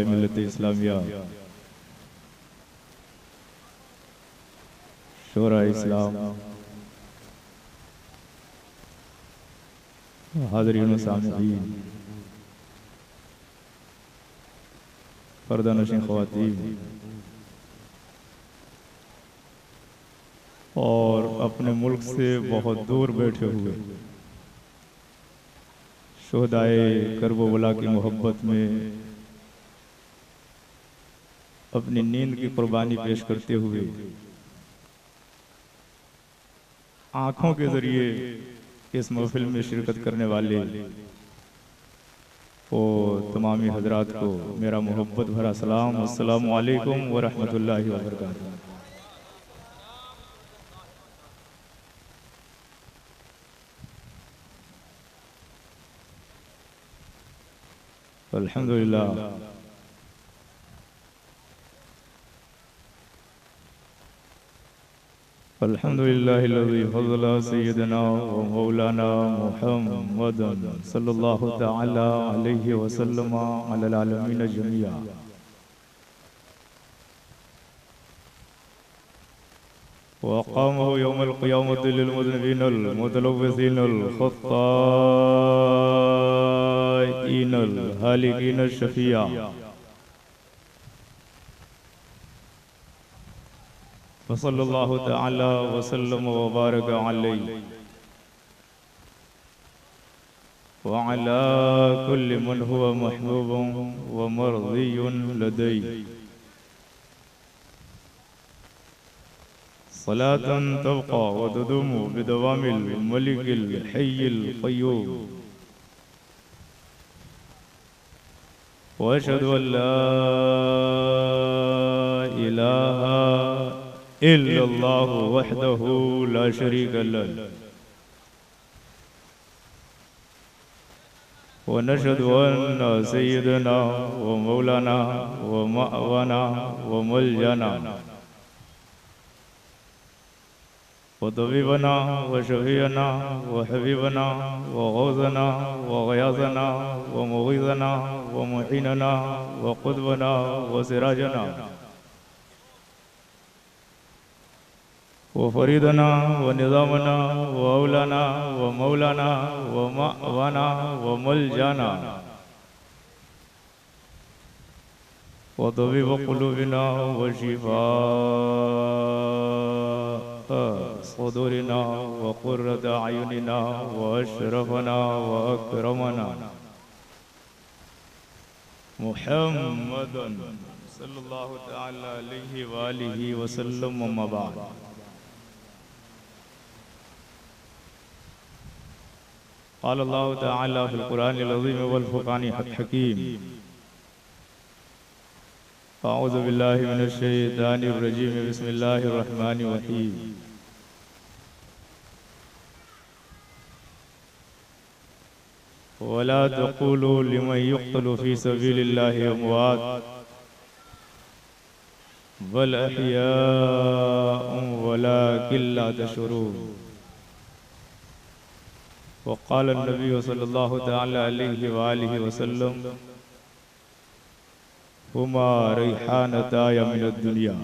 उलमाए मिल्लत इस्लामिया, शोरा इस्लाम, हाज़रीन व सामिईन, पर्दानशीं ख़वातीन और अपने मुल्क से बहुत दूर बैठे हुए शुहदाए करबला की मोहब्बत में अपनी नींद की कुर्बानी पेश करते हुए आँखों के जरिए इस महफिल में शिरकत करने वाले और तमामी हजरात को मेरा मोहब्बत भरा सलाम। अस्सलामु अलैकुम व रहमतुल्लाहि व बरकातुहू। अल्हम्दुलिल्लाह, अल्हम्दुलिल्लाहिल्लज़ी फ़ज़्ज़ला सय्यदना व मौलाना मुहम्मदन सल्लल्लाहु तआला अलैहि वसल्लम अलल आलमीन जमीआ। वक़ामहु यौमल क़ियामति लिल मुज़निबीनल मुतलव्विसीनल ख़त्ताईनल हालिकीन शफ़िया। सल्लल्लाहु तआला वसल्लम व बारक अलैहि व अला कुल्ली मन हुवा महबूबुन व मर्ज़ियुन लदैहि। सलातन तबक़ा व तदूमु बिदवामिल मलिकिल हय्यिल क़य्यूम। व अशहदु अन ला इलाहा इल्लल्लाहु वहदहु ला शरीक लहु व नशहदु अन्ना सय्यदना व मौलाना व मअवाना व मलजना व तबीबना व शफीअना व हबीबना व गौज़ना व गयाज़ना व मुग़ीज़ना व मुईनना व क़ुतबना व सिराजना व फरीदना व निज़ामना व औलाना व मौलाना व मअवाना व मलजाना व तबीब क़ुलूबिना व शिफ़ा सुदूरिना व क़ुर्रत अयुनिना व अशरफना व अकरमना मुहम्मदन सल्लल्लाहु तआला अलैहि व आलिहि व सल्लम। अम्मा बाद, क़ाल अल्लाहु तआला फ़िल क़ुरानिल अज़ीम वल फ़ुरक़ानिल हकीम। अऊज़ु बिल्लाहि मिनश शैतानिर रजीम। बिस्मिल्लाहिर रहमानिर रहीम। वला तक़ूलू लिमन युक़्तलु फ़ी सबीलिल्लाहि अमवात बल अहयाउन वलाकिन ला तशऊरून। वक़ाल नबी सल्लल्लाहु तआला अलैहि व आलिहि वसल्लम हुमा रैहानताय मिनद दुनिया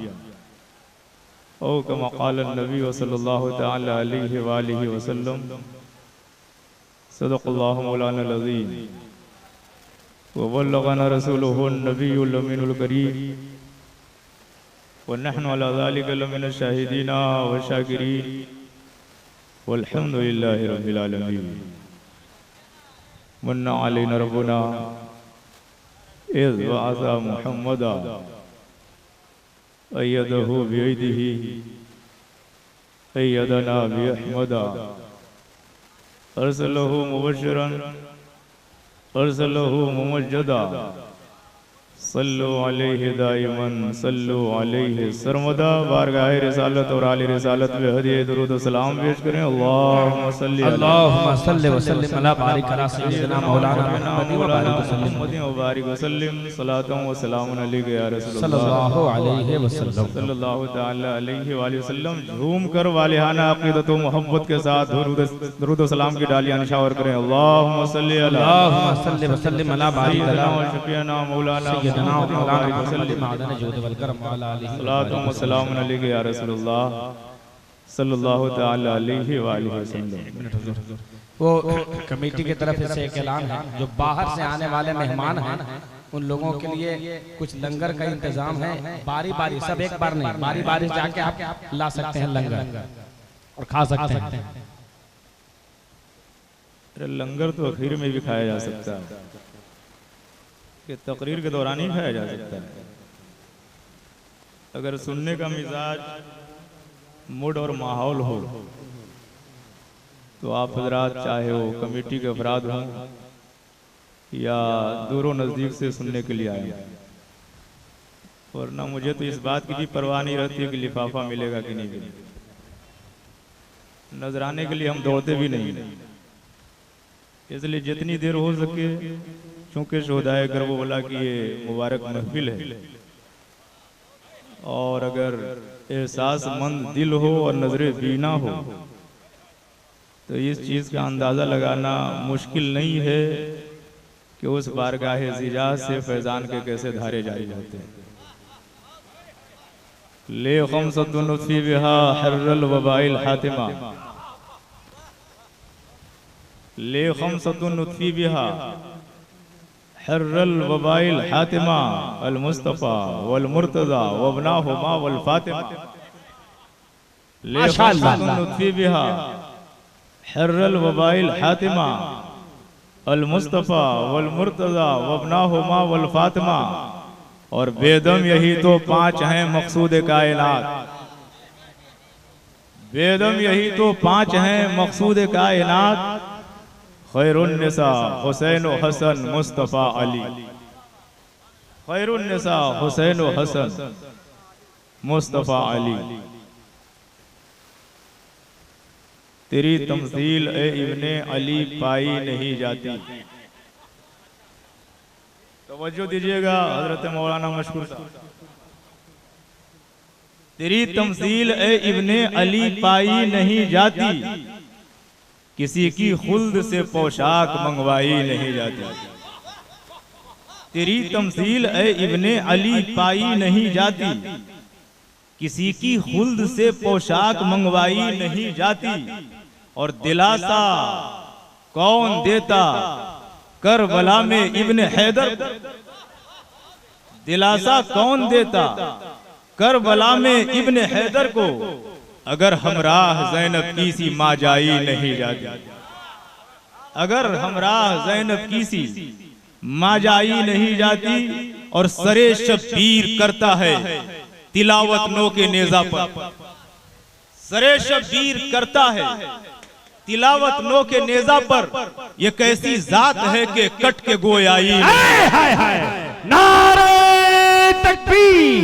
औ कमा क़ाल नबी सल्लल्लाहु तआला अलैहि व आलिहि वसल्लम सदक़ल्लाहु मौलानल अज़ीम व बल्लगना रसूलुहुन नबियुल अमीनुल करीम व नहनु अला ज़ालिका लमिनश शाहिदीन व शाकिरीन वल्हम्दुलिल्लाहि रब्बिल आलमीन। मन्ना अलैना रब्बुना इज़ बअसा मुहम्मदा अय्यदहु बियदिही अय्यदना बिअहमदा अरसलहु मुबश्शिरन अरसलहु मुमज्जदा सल्लु अलैहि दाइमन सल्लु अलैहि सरमदा। बारगाह रिसालत और आले रिसालत में हदिया दुरूद व सलाम पेश करें। अल्लाहुम्मा सल्लि व सल्लिम अला बारिक अला सय्यिदिना मौलाना मुहम्मदिन व बारिक व सल्लिम सलातन व सलामुन अलैका या रसूलल्लाह सल्लल्लाहु अलैहि वसल्लम। सल्लल्लाहु तआला अलैहि व आलिहि वसल्लम। झूम कर वालिहाना अक़ीदत व मोहब्बत के साथ दुरूद व सलाम की डालियां निशावर करें। अल्लाहुम्मा सल्लि व सल्लिम अला बारिक अला शफीअना मौलाना सय्यदना व मौलाना वसल्लम अदन जुद वल करम व अला आलिहि सलातु व सलाम अलैका या रसूलुल्लाह सल्लल्लाहु तआला अलैहि व आलिहि वसल्लम। वो कमेटी की तरफ से एक ऐलान है, जो बाहर से आने वाले मेहमान हैं उन लोगों के लिए कुछ लंगर का इंतजाम है। बारी बारी, सब एक बार नहीं, बारी बारी जाके आप ला सकते हैं लंगर और खा सकते हैं। लंगर तो आखिर में भी खाया जा सकता है, कि तकरीर के दौरान ही खाया जा सकता है। अगर सुनने का मिजाज, मूड और माहौल हो तो आप हजरात, चाहे वो कमेटी के अफराद हों या दूरों नज़दीक से सुनने के लिए आए, वरना मुझे तो इस बात की भी परवाह नहीं रहती है कि लिफाफा मिलेगा कि नहीं मिलेगा। नजराने के लिए हम दौड़ते भी नहीं, इसलिए जितनी देर हो सके, चूंकि शोहदाए गर्बोला की ये मुबारक महफिल है, और अगर एहसासमंद दिल हो और नजरे बीना हो तो इस चीज़ का अंदाज़ा लगाना मुश्किल नहीं है कि उस बारगाहे ज़िजा से फैज़ान के कैसे धारे जारी जाते हैं। ले खमसतुन नुत्फ़ी बिहा हर्रल वबाइल हातिमा, ले खमसतुन नुत्फ़ी बिहा हर्रल वबाइल हातिमा अल मुस्तफ़ा वल मुर्तज़ा वबनाहुमा वल फातिमा। ले खमसतुन नुत्फ़ी बिहा हर्रल वबाइल हातिमा अल मुस्तफ़ा वल मुर्तज़ा वबनाहुमा वल फातिमा। और बेदम यही तो 5 हैं मकसूद कायनात, बेदम यही तो 5 हैं मकसूद कायनात। खैरुन निसा हुसैन व हसन मुस्तफ़ा अली, खैरुन निसा हुसैन व हसन मुस्तफ़ा अली। तेरी तमसील ए इब्ने अली पाई नहीं जाती। तवज्जो दीजिएगा हजरत मौलाना मशकूर साहब। तेरी तमसील ए इब्ने अली पाई नहीं जाती, किसी की खुल्द से पोशाक मंगवाई नहीं जाती। तेरी तमसील ए इब्ने अली पाई नहीं जाती, किसी की खुल्द से पोशाक मंगवाई नहीं जाती। और दिलासा कौन देता करबला में इब्ने हैदर, दिलासा कौन देता करबला में इब्ने हैदर को, अगर हमराह ज़ैनब की सी माँ जाई नहीं जाती। अगर हमराह ज़ैनब की सी माँ जाई नहीं जाती। और सरे शब्बीर करता है तिलावत नो के नेज़ा पर, सरे शब्बीर करता है तिलावत नो के नेज़ा पर। ये कैसी जात है कि कट के गोयाई। नारे तकबीर,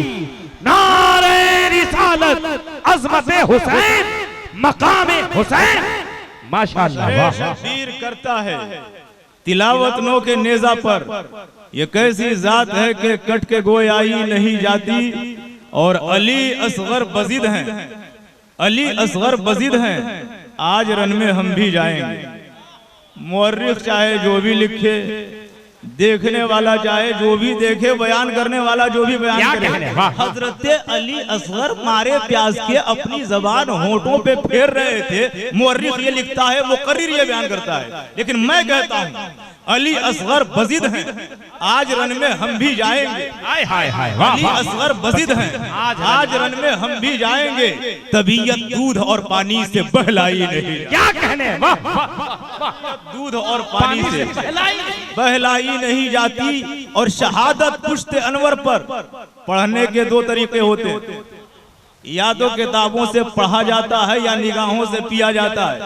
नारे रिसालत, अज़मत हुसैन, मकाम हुसैन। माशाअल्लाह, शब्बीर करता है तिलावत नो के नेज़ा पर। ये कैसी जात है कि कट के गोयाई नहीं जाती। और अली असगर बजीद हैं, अली असगर बजीद हैं। आज रन में हम भी जाएंगे। मुअर्रिख चाहे जो भी लिखे, देखने वाला चाहे जो भी देखे, बयान करने वाला जो भी बयान करे, हजरत अली असगर मारे प्यास के अपनी जबान होठों पे फेर रहे थे। मुअर्रिख ये लिखता है, मुकर्रिर ये बयान करता है, लेकिन मैं कहता हूँ अली असगर बजीद हैं। आज रन में हम भी जाएंगे। अली असगर बजीद हैं, आज रन में हम भी जाएंगे। तबीयत दूध और पानी से बहलाई नहीं। क्या कहने, दूध और पानी से बहलाई नहीं जाती। और शहादत पुश्ते अनवर पर पढ़ने के 2 तरीके होते, या तो किताबों से पढ़ा जाता है या निगाहों से पिया जाता है।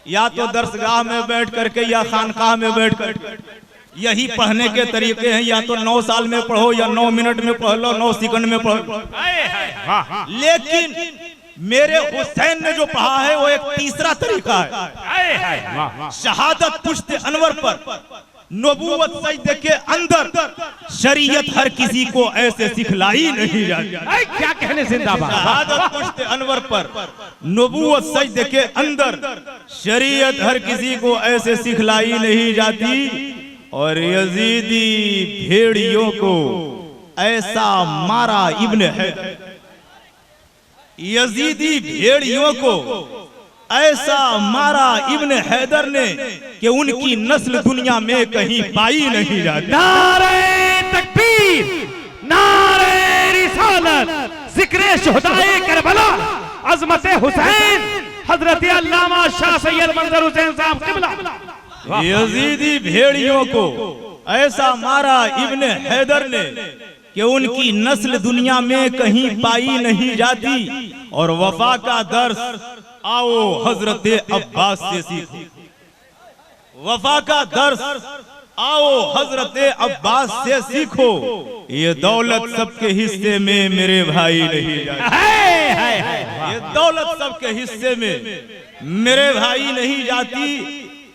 या तो दरसगाह में बैठ करके या खानकाह में बैठ कर, यही पढ़ने के तरीके हैं। या तो 9 साल में पढ़ो या 9 मिनट में पढ़ लो, 9 सेकंड में पढ़ लो। लेकिन मेरे हुसैन ने जो पढ़ा है वो एक तीसरा तरीका है। शहादत पुश्ते अनवर पर, नबूवत सजदे के अंदर, शरीयत हर किसी को ऐसे सिखलाई नहीं जाती। क्या कहने, जिंदाबाद। शहादत पुश्ते अनवर पर, नबूवत सजदे के अंदर, शरीयत हर किसी को ऐसे सिखलाई नहीं जाती। और यजीदी भेड़ियों को ऐसा मारा इब्न हैदर, यजीदी भेड़ियों को ऐसा मारा इब्न हैदर ने कि उनकी नस्ल दुनिया में कहीं पाई नहीं जाती। नारे तकबीर, नारे रिसालत, जिक्रे शुहदाए करबला, अज़मत हुसैन, हजरत अल्लामा शाह सैयद मंजर हुसैन साहब क़िबला। यजीदी भेड़ियों को ऐसा मारा इब्न हैदर ने कि उनकी नस्ल दुनिया में कहीं पाई नहीं जाती। और वफा का दर्स आओ हजरत अब्बास से सीखो, वफा का दर्स आओ हजरत अब्बास से सीखो। ये दौलत सबके हिस्से में मेरे भाई नहीं जाती, ये दौलत सबके हिस्से में मेरे भाई नहीं जाती।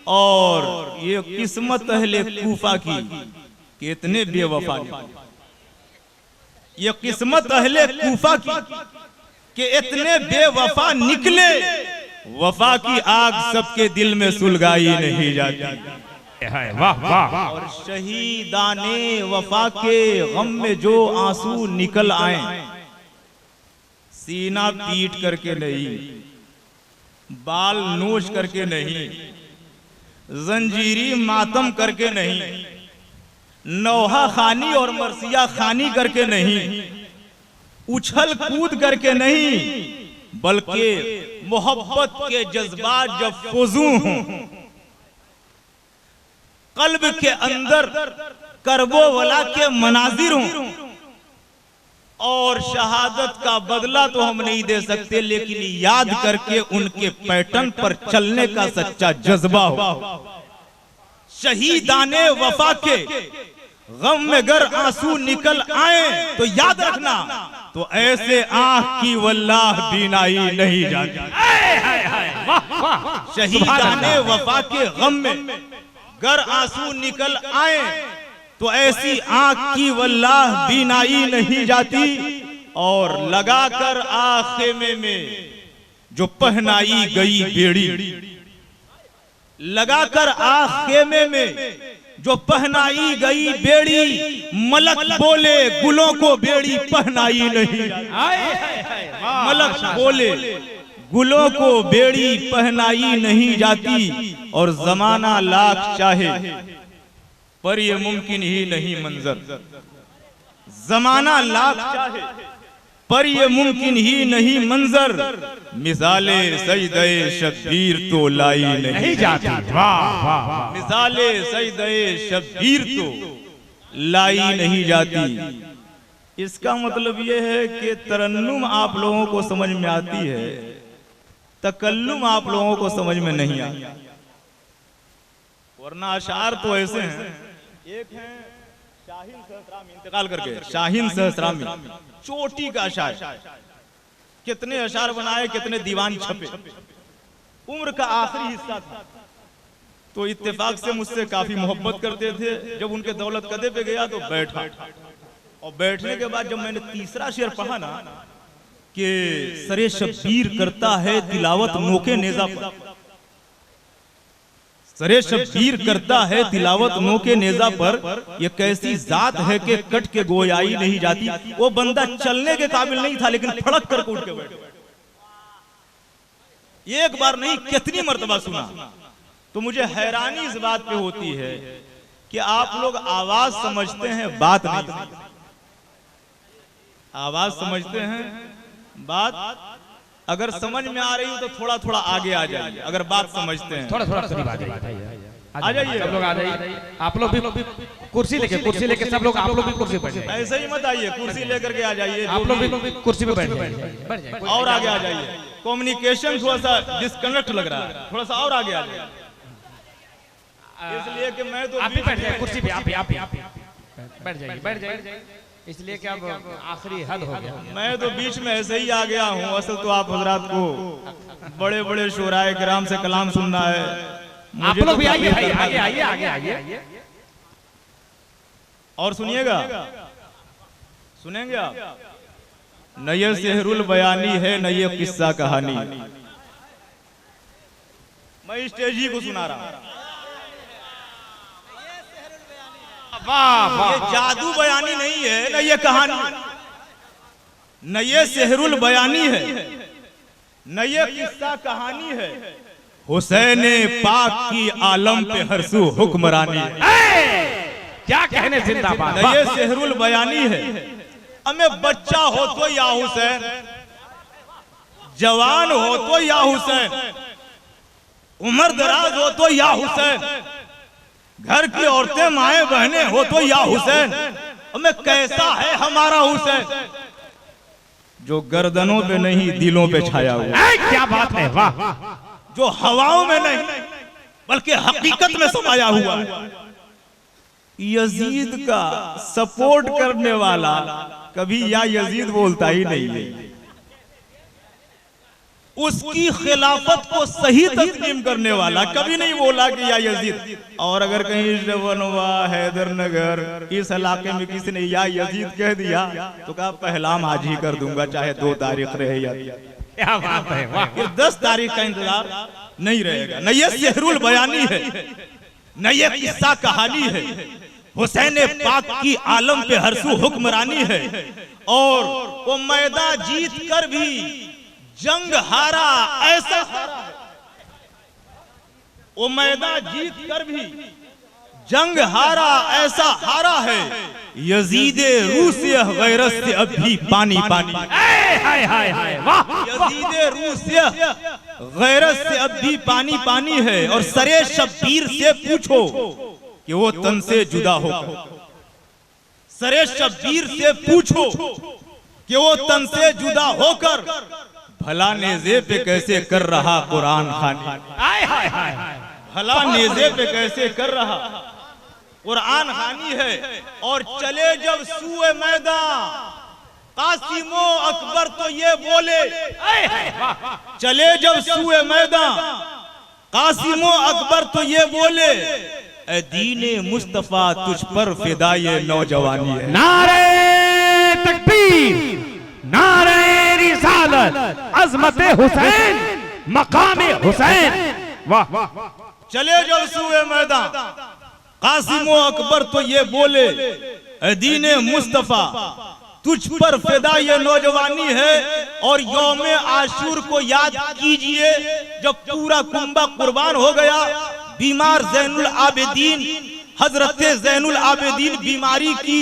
और ये किस्मत अहले कूफा की कि इतने बेवफा नहीं, ये किस्मत अहले कूफा की कि इतने बेवफा निकले, वफा की आग सबके दिल में सुलगाई नहीं जाती। वाह वाह। और शहीदाने वफा के गम में जो आंसू निकल आए, सीना पीट करके नहीं, बाल नोच करके नहीं, जंजीरी मातम करके नहीं, नौहा खानी और मरसिया खानी करके नहीं, उछल कूद करके नहीं, बल्कि मोहब्बत के जज्बात जब फुजू हों, कल्ब के अंदर करबो वला के मनाजिर हों, और शहादत का बदला तो हम नहीं दे सकते, लेकिन याद करके उनके पैटर्न पर चलने का सच्चा जज्बा हो। शहीदाने वफा के गम में अगर आंसू निकल आए तो याद रखना, तो ऐसे आंख की वल्लाह बीनाई नहीं जाती। शहीदाने वफा के गम में अगर आंसू निकल आए तो ऐसी आंख की वल्लाह बीनाई नहीं जाती। और लगाकर आखेमे में जो पहनाई गई बेड़ी, लगाकर आखेमे में जो पहनाई गई बेड़ी, मलक बोले गुलों को बेड़ी पहनाई नहीं, मलक बोले गुलों को बेड़ी पहनाई नहीं जाती। और जमाना लाख चाहे पर ये मुमकिन ही नहीं मंजर, जमाना लाख चाहे पर ये मुमकिन ही नहीं मंजर, मिसाले सजदे शब्बीर तो लाई नहीं जाती। मिसाले सजदे शब्बीर तो लाई नहीं जाती। इसका मतलब ये है कि तरन्नुम आप लोगों को समझ में आती है, तकल्लुम आप लोगों को समझ में नहीं आता। वरना अशार तो ऐसे हैं, एक है शाहीन सहस्रामी, इंतकाल करके शाहीन सहस्रामी, चोटी का शायर, कितने अशार बनाए, कितने दीवान छपे, उम्र का आखिरी हिस्सा था। तो इत्तेफाक से मुझसे काफी मोहब्बत करते थे। जब उनके दौलत कदे पे गया तो बैठा, और बैठने के बाद जब मैंने तीसरा शेर पढ़ा ना कि सरे शब्बीर करता है तिलावत नोके नेजा पर, सरे शब्बीर करता है तिलावत नोके नेजा पर, ये कैसी जात है कि कट के गोयाई नहीं जाती। वो बंदा चलने के काबिल नहीं था, लेकिन फड़क कर उठ के बैठ, एक बार नहीं कितनी मर्तबा सुना। तो मुझे हैरानी इस बात पे होती है कि आप लोग आवाज समझते हैं, बात नहीं, आवाज समझते हैं, बात अगर समझ में आ रही हो तो थोड़ा थोड़ा आगे आ जाइए। अगर बात समझते हैं थोड़ा थोड़ा करीब आ जाइए, आ जाइए, सब लोग आ जाइए। आप लोग भी कुर्सी लेके सब लोग, आप लोग भी कुर्सी पर, ऐसे ही मत आइए, कुर्सी लेकर के आ जाइए, आप लोग भी कुर्सी पे बैठ जाइए, और आगे आ जाइए। कम्युनिकेशन थोड़ा सा डिस्कनेक्ट लग रहा है, थोड़ा सा और आगे आ जाइए। इसलिए कि मैं तो आप भी बैठ जाइए कुर्सी पे, आप बैठ जाइए, इसलिए कि अब आखिरी हद हो गया। मैं तो बीच में ऐसे ही आ गया हूँ। असल तो आप हजरात को बड़े बड़े शोराए किराम से कलाम सुनना है। आप लोग भी आइए भाई, आगे और सुनिएगा, सुनेंगे आप। न ये सेहरुल बयानी है, न ये किस्सा कहानी, मैं स्टेज ही को सुना रहा हूं। वाह वाह। ये जादू बयानी नहीं है, न ये कहानी, न ये सेहरुल बयानी है, न ये किस्सा कहानी है। हुसैन पाक की आलम पे हरसू हुक्मरानी है। क्या कहने जिंदाबाद। न ये सेहरुल बयानी है। हमें बच्चा हो तो या हुसैन, जवान हो तो या हुसैन, उम्र दराज हो तो या हुसैन, घर की औरतें माएं बहनें हो तो या हुसैन। हमें कैसा है हमारा हुसैन, जो गर्दनों पे नहीं दिलों पे छाया हुआ। क्या बात है, वाह। जो हवाओं में नहीं बल्कि हकीकत में समाया हुआ है। यजीद का सपोर्ट करने वाला कभी या यजीद बोलता ही नहीं है। उसकी खिलाफत को सही तस्लीम करने वाला कभी नहीं बोला कि या यजीद। और अगर कहीं बनवा हैदरनगर इस इलाके में किसी ने या यजीद कह दिया तो कहा पहलाम आज ही कर दूंगा, चाहे 2 तारीख रहे या। क्या बात है, वाह। फिर 10 तारीख का इंतजार नहीं रहेगा। न ये सेहरुल बयानी है, न ये किस्सा कहानी है। हुसैन पाक की आलम पे हरसू हुक्मरानी है। और वो मैदान जीत कर भी जंग हारा ऐसा हारा है, वो मैदान जीत कर भी जंग हारा ऐसा हारा है। यजीद रूस गैरत से अब भी पानी पानी। हाय हाय हाय, वाह। यजीद रूस गैरत से अब भी पानी पानी है। और सरे शब्बीर से पूछो कि वो तन से जुदा हो। सरे शब्बीर से पूछो कि वो तन से जुदा होकर भला नेज़े पे कैसे कर रहा कुरान खानी। हाय हाय हाय, भला नेज़े पे कैसे कर रहा कुरान खानी है। और चले जब सूए मैदान कासिमो अकबर तो ये बोले, चले जब सूए मैदान कासिमो अकबर तो ये बोले, ए दीने मुस्तफा तुझ पर फिदा ये नौजवानी है। नारे तकबीर, नारे रिसालत, अज़मते हुसैन, मकामे हुसैन, वाह। चले जब सूए मैदान कासिमो अकबर तो ये बोले, ए दीने मुस्तफा तुझ पर फिदा ये नौजवानी है। और यौमे आशूर को याद कीजिए जब पूरा कुंबा कुर्बान हो गया। बीमार ज़ैनुल आबिदीन, हजरत ज़ैनुल आबिदीन बीमारी की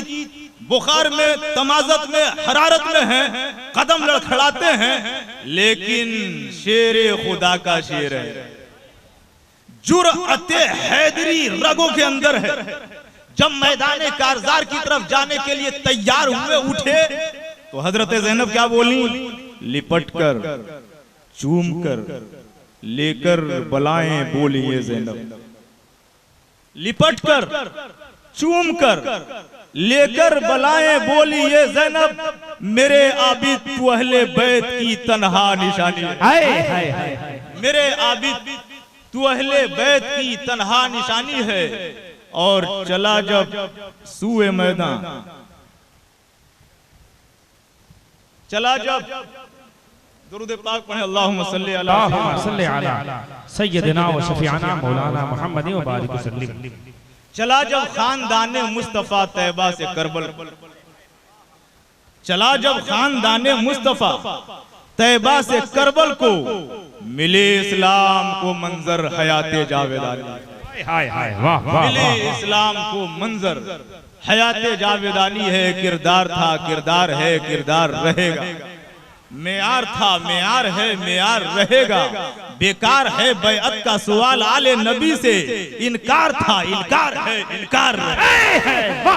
बुखार में, तमाज़त में, हरारत में हैं, कदम लड़खड़ाते हैं, लेकिन शेरे खुदा का शेर है। जुर्अते हैदरी रगों के अंदर है। जब मैदान कारजार की तरफ जाने के लिए तैयार हुए उठे तो हजरत ज़ैनब क्या बोली, लिपट कर चूम कर लेकर बलाएं बोली ये ज़ैनब। लिपट कर चूम कर लेकर बलाएं बोली ये ज़ैनब, मेरे आबिद तू अहले बैत की तन्हा निशानी है। मेरे आबिद तू अहले बैत की तन्हा निशानी है। और चला जब सूए मैदान, चला जब दुरूद पाक पढ़े, अल्लाहुम्मा सल्ली अला सय्यदना व शफीअना मौलाना मुहम्मद व बारिक वसल्लम। चला जब खानदाने मुस्तफा तैबा से करबल, चला जब खानदाने मुस्तफा तैबा से करबल को, मिले इस्लाम को मंजर हयाते जावेदानी। हाय हाय, वाह वाह। मिले इस्लाम को मंजर हयाते जावेदानी है। किरदार था, किरदार है, किरदार रहेगा। मेयार था, मेयार है, मेयार रहेगा। बेकार है बैअत का सवाल आले नबी से, इनकार था, इनकार है, इनकार रहेगा।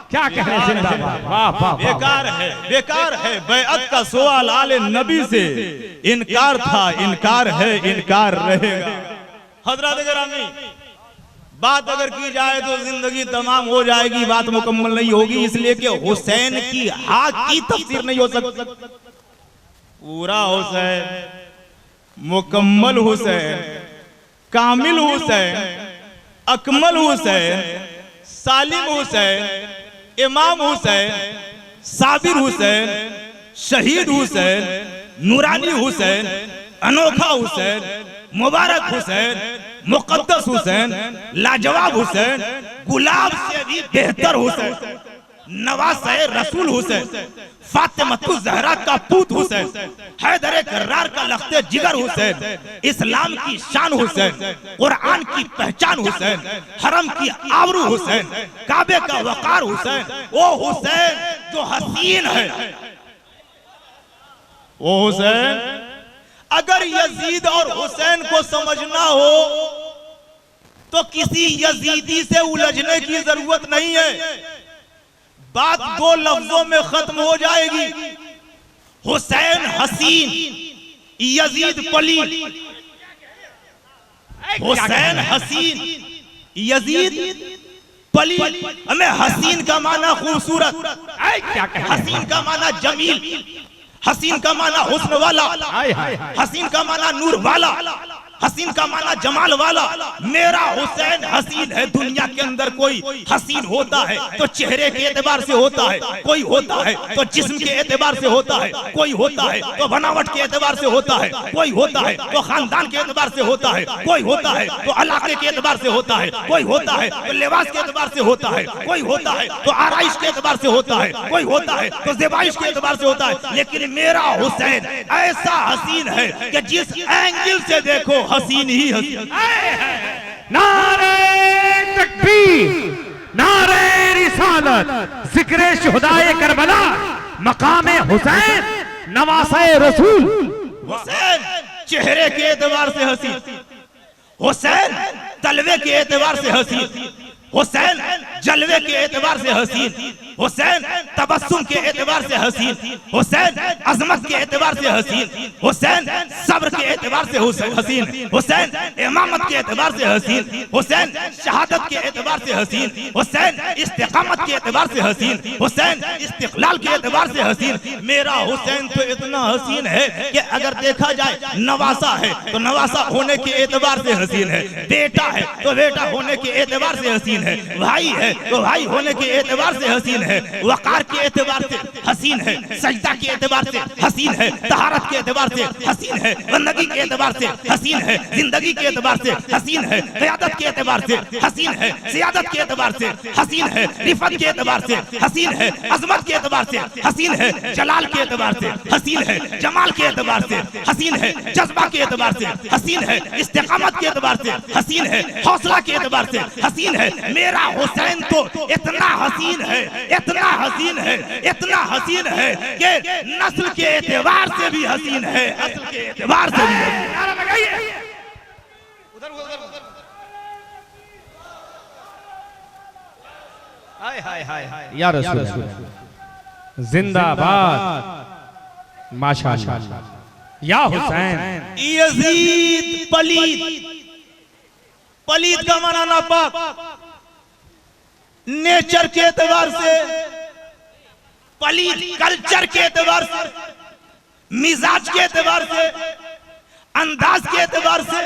क्या कह रहे जिंदाबाद, वाह वाह। बेकार है, बेकार है बैअत का सवाल आले नबी से, इनकार था, इनकार है, इनकार रहेगा। हजरत गिरामी, बात अगर की जाए तो जिंदगी तमाम हो जाएगी, बात मुकम्मल नहीं होगी। इसलिए कि हुसैन की हा की तफसीर नहीं हो सकती। पूरा हुसैन, मुकम्मल हुसैन, कामिल हुसैन, अकमल हुसैन, सालिम हुसैन, इमाम हुसैन, साबिर हुसैन, शहीद हुसैन, नूरानी हुसैन, अनोखा हुसैन, मुबारक हुसैन, मुकद्दस हुसैन, लाजवाब हुसैन, गुलाब से भी बेहतर हुसैन, नवासे रसूल हुसैन, फातिमतुज़ ज़हरा का पूत हुसैन, हैदर कर्रार का लख्ते जिगर हुसैन, इस्लाम की शान हुसैन, कुरान की पहचान हुसैन, हरम की आबरू हुसैन, काबे का वकार हुसैन, वो हुसैन जो हसीन है, वो हुसैन। अगर यजीद और हुसैन को समझना हो तो किसी यजीदी से उलझने की जरूरत नहीं है, बात दो लफ्जों में खत्म हो जाएगी। हुसैन हसीन, यजीद पलीद। हुसैन हसीन, यजीद पलीद। हमें हसीन का माना खूबसूरत, हसीन का माना जमील, हसीन का माना हुस्न वाला, हसीन का माना नूर वाला, हसीन का माना जमाल वाला। मेरा हुसैन हसीन है। दुनिया के अंदर कोई हसीन होता है तो चेहरे के एतबार से होता है, कोई होता है तो जिस्म के एतबार से होता है, कोई होता है तो बनावट के एतबार से होता है, कोई होता है तो खानदान के एतबार से होता है, कोई होता है तो इलाके के एतबार से होता है, कोई होता है तो लिबास के एतबार से होता है, कोई होता है तो आराइश के एतबार से होता है, कोई होता है तो ज़ेबाइश के एतबार से होता है। लेकिन मेरा हुसैन ऐसा हसीन है कि जिस एंगल से देखो हसीन ही हसीन। नारे तकबीर, नारे रिसालत, जिक्रे शुहदाए करबला, मकामे हुसैन, नवासे रसूल। हुसैन चेहरे के एतबार से हसीन, हुसैन तलवे के एतबार से हसीन, हुसैन जलवे के एतबार से हसीन, हुसैन तबस्सुम के एतबार से हसीन, हुसैन अजमत के एतबार से हसीन, हुसैन सब्र के एतबार से हसीन, हुसैन इमामत के एतबार से हसीन, हुसैन शहादत के एतबार से हसीन, हुसैन इस्तिकामत के एतबार से हसीन, हुसैन इस्तिकलाल के एतबार से हसीन। मेरा हुसैन तो इतना हसीन है कि अगर देखा जाए नवासा है तो नवासा होने के एतबार से हसीन है, बेटा है तो बेटा होने के एतबार से हसीन है, भाई है तो भाई होने के एतबार से हसीन है, वकार के एतबार से हसीन है, सजदा के एतबार से हसीन है, तहारत के एतबार से हसीन है, बंदगी के एतबार से हसीन है, जिंदगी के एतबार से हसीन है, क़यादत के एतबार से हसीन है, सियादत के एतबार से हसीन है, रिफत के एतबार से हसीन है, अजमत के एतबार से हसीन है, जलाल के एतबार से हसीन है, जमाल के एतबार से हसीन है, जज्बा के एतबार से हसीन है, इस्तिकामत के एतबार से हसीन है, हौसला के एतबार से हसीन है। मेरा हुसैन तो इतना हसीन है, इतना हसीन है, इतना हसीन है कि नस्ल के एतबार से भी हसीन है, असल के एतबार से भी हसीन। या रसूल जिंदाबाद, माशाअल्लाह। या हुसैन यजीद पलीद, पलीद का माना नापाक, नेचर के एतबार से पलीद, कल्चर के एतबार से, मिजाज के एतबार से, अंदाज के एतबार से,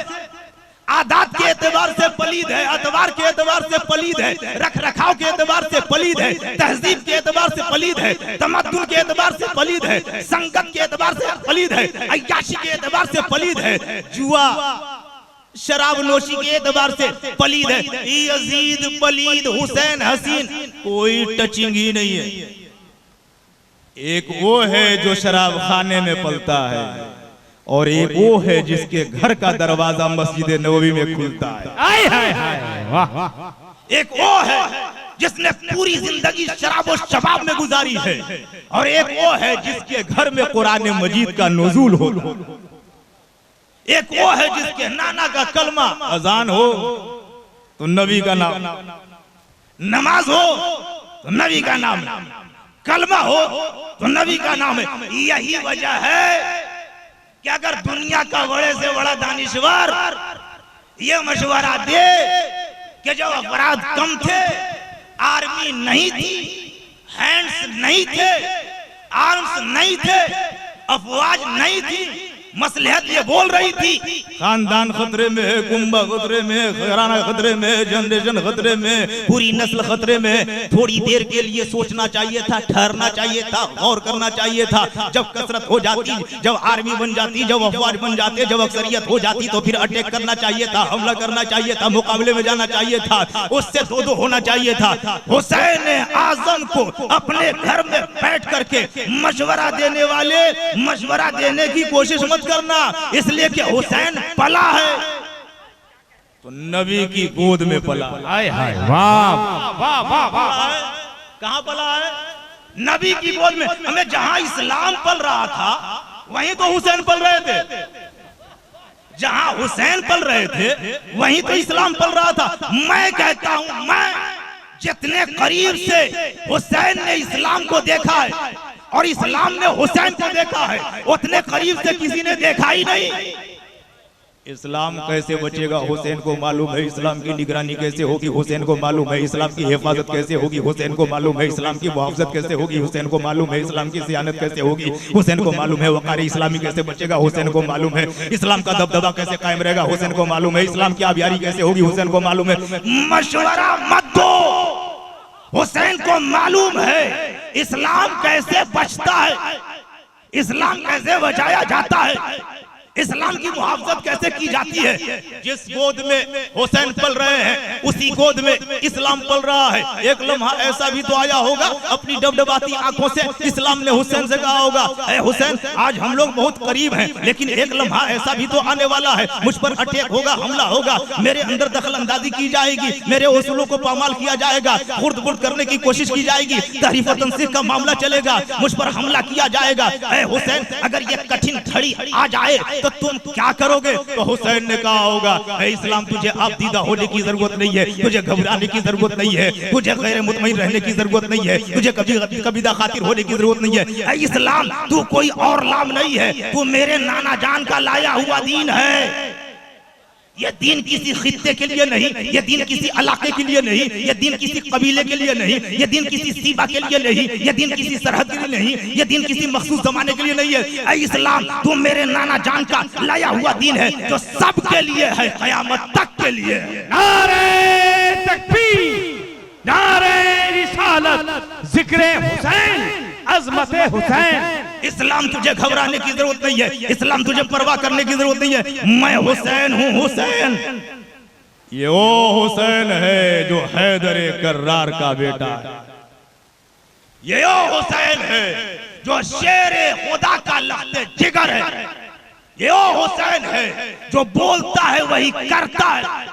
आदात के एतबार से पलीद है, अतवार के एतबार से पलीद है, रख रखाव के एतबार से पलीद है, तहजीब के एतबार से पलीद है, तमद्दुन के एतबार से पलीद है, संगत के एतबार से पलीद है, अय्याशी के एतबार से पलीद है, जुआ शराब नोशी के एतबार से पलीद है। यजीद पलीद, हुसैन हसीन, कोई टचिंग ही नहीं है। एक वो है जो शराब खाने में पलता है और एक वो है जिसके घर का दरवाजा मस्जिद नबवी में खुलता है। आय हाय हाय, वाह। एक वो है जिसने पूरी जिंदगी शराब और शबाब में गुजारी है और एक वो है जिसके घर में कुरान मजीद का नुज़ूल हो। एक वो है जिसके नाना का कलमा अजान हो तो नबी का नाम, नमाज हो तो नबी का नाम, कलमा हो तो नबी का नाम है। यही वजह है कि अगर दुनिया का बड़े से बड़ा दानिश्वर ये मशवरा दे कि जब अपराध कम थे, आर्मी नहीं थी, हैंड्स नहीं थे, आर्म्स नहीं थे, अफवाज नहीं थी, मसलहत ये बोल रही थी खानदान खतरे में है, कुंबा खतरे में, घराना खतरे में, जनरेशन खतरे में, पूरी नस्ल खतरे में। थोड़ी देर के लिए सोचना चाहिए था, ठहरना चाहिए था, गौर करना चाहिए था। जब कसरत हो जाती, जब आर्मी बन जाती, जब अफवाज बन जाते, जब अक्सरियत हो जाती तो फिर अटैक करना चाहिए था, हमला करना चाहिए था, मुकाबले में जाना चाहिए था, उससे दो होना चाहिए था। हुसैन आजम को अपने घर में बैठ करके मशवरा देने वाले मशवरा देने की कोशिश मत करना, इसलिए कि हुसैन पला है तो नबी की गोद में पला। हाय हाय वाह वाह वाह वाह। कहां पला है? नबी की गोद में। हमें जहां इस्लाम पल रहा था वहीं तो हुसैन पल रहे थे, जहां हुसैन पल रहे थे वहीं तो इस्लाम पल रहा था। मैं कहता हूं, मैं जितने करीब से हुसैन ने इस्लाम को देखा है और इस्लाम ने हुसैन को देखा है, उतने करीब से किसी ने देखा ही नहीं। इस्लाम कैसे बचेगा हुसैन को मालूम है, इस्लाम की निगरानी कैसे होगी हुसैन को मालूम है, इस्लाम की हिफाजत कैसे होगी हुसैन को मालूम है, इस्लाम की मुहाफजत कैसे होगी हुसैन को मालूम है, इस्लाम की सियानत कैसे होगी हुसैन को मालूम है, वक़ार इस्लामी कैसे बचेगा हुसैन को मालूम है, इस्लाम का दबदबा कैसे कायम रहेगा हुसैन को मालूम है, इस्लाम की आबियारी कैसे होगी हुसैन को मालूम है। मशवरा मत दो, हुसैन को मालूम है इस्लाम कैसे बचता है, इस्लाम कैसे बचाया जाता है, इस्लाम की मुहाफजत कैसे की जाती है। जिस गोद में हुसैन पल रहे हैं उसी गोद में इस्लाम पल रहा है। एक लम्हा ऐसा भी तो आया होगा अपनी डबडबाती आंखों से इस्लाम ने हुसैन से कहा होगा, ऐ हुसैन आज हम लोग बहुत करीब हैं, लेकिन एक लम्हा ऐसा भी तो आने वाला है मुझ पर अटैक होगा, हमला होगा, मेरे अंदर दखल अंदाजी की जाएगी, मेरे उसूलों को पामाल किया जाएगा, खुर्द-बुर्द करने की कोशिश की जाएगी, तहरीफ व तंसीर का मामला चलेगा, मुझ पर हमला किया जाएगा। ऐ हुसैन अगर ये कठिन घड़ी आ जाए तो तुम क्या करोगे? तो हुसैन ने कहा होगा, इस्लाम तुझे आपदीदा होने की जरूरत नहीं है, तुझे घबराने की जरूरत नहीं है, तुझे गैर मुतमईन रहने की जरूरत नहीं है, तुझे कभी कबीदा खातिर होने की जरूरत नहीं है। इस्लाम तू कोई और लाम नहीं है, तू मेरे नाना जान का लाया हुआ दीन है। ये दीन किसी खित्ते के लिए नहीं, ये दीन किसी इलाके के लिए नहीं, ये दीन किसी कबीले के लिए नहीं, ये दीन किसी सीबा के लिए नहीं, ये दीन किसी सरहद के लिए नहीं, ये दीन किसी मखसूस जमाने के लिए नहीं है। ऐ इस्लाम तू मेरे नाना जान का लाया हुआ दीन है जो सबके लिए है, क़यामत तक के लिए। नारे तकबीर, नारे रिसालत, जिक्रे हुसैन, अज़मते हुसैन। इस्लाम तुझे घबराने की जरूरत नहीं है, इस्लाम तुझे परवाह करने की जरूरत नहीं है। मैं हुसैन हूँ, हुसैन ये वो हुसैन है जो हैदरे कर्रार का बेटा है, ये वो हुसैन है जो शेरे खुदा का लख्ते जिगर है, ये वो हुसैन है जो बोलता है वही करता है,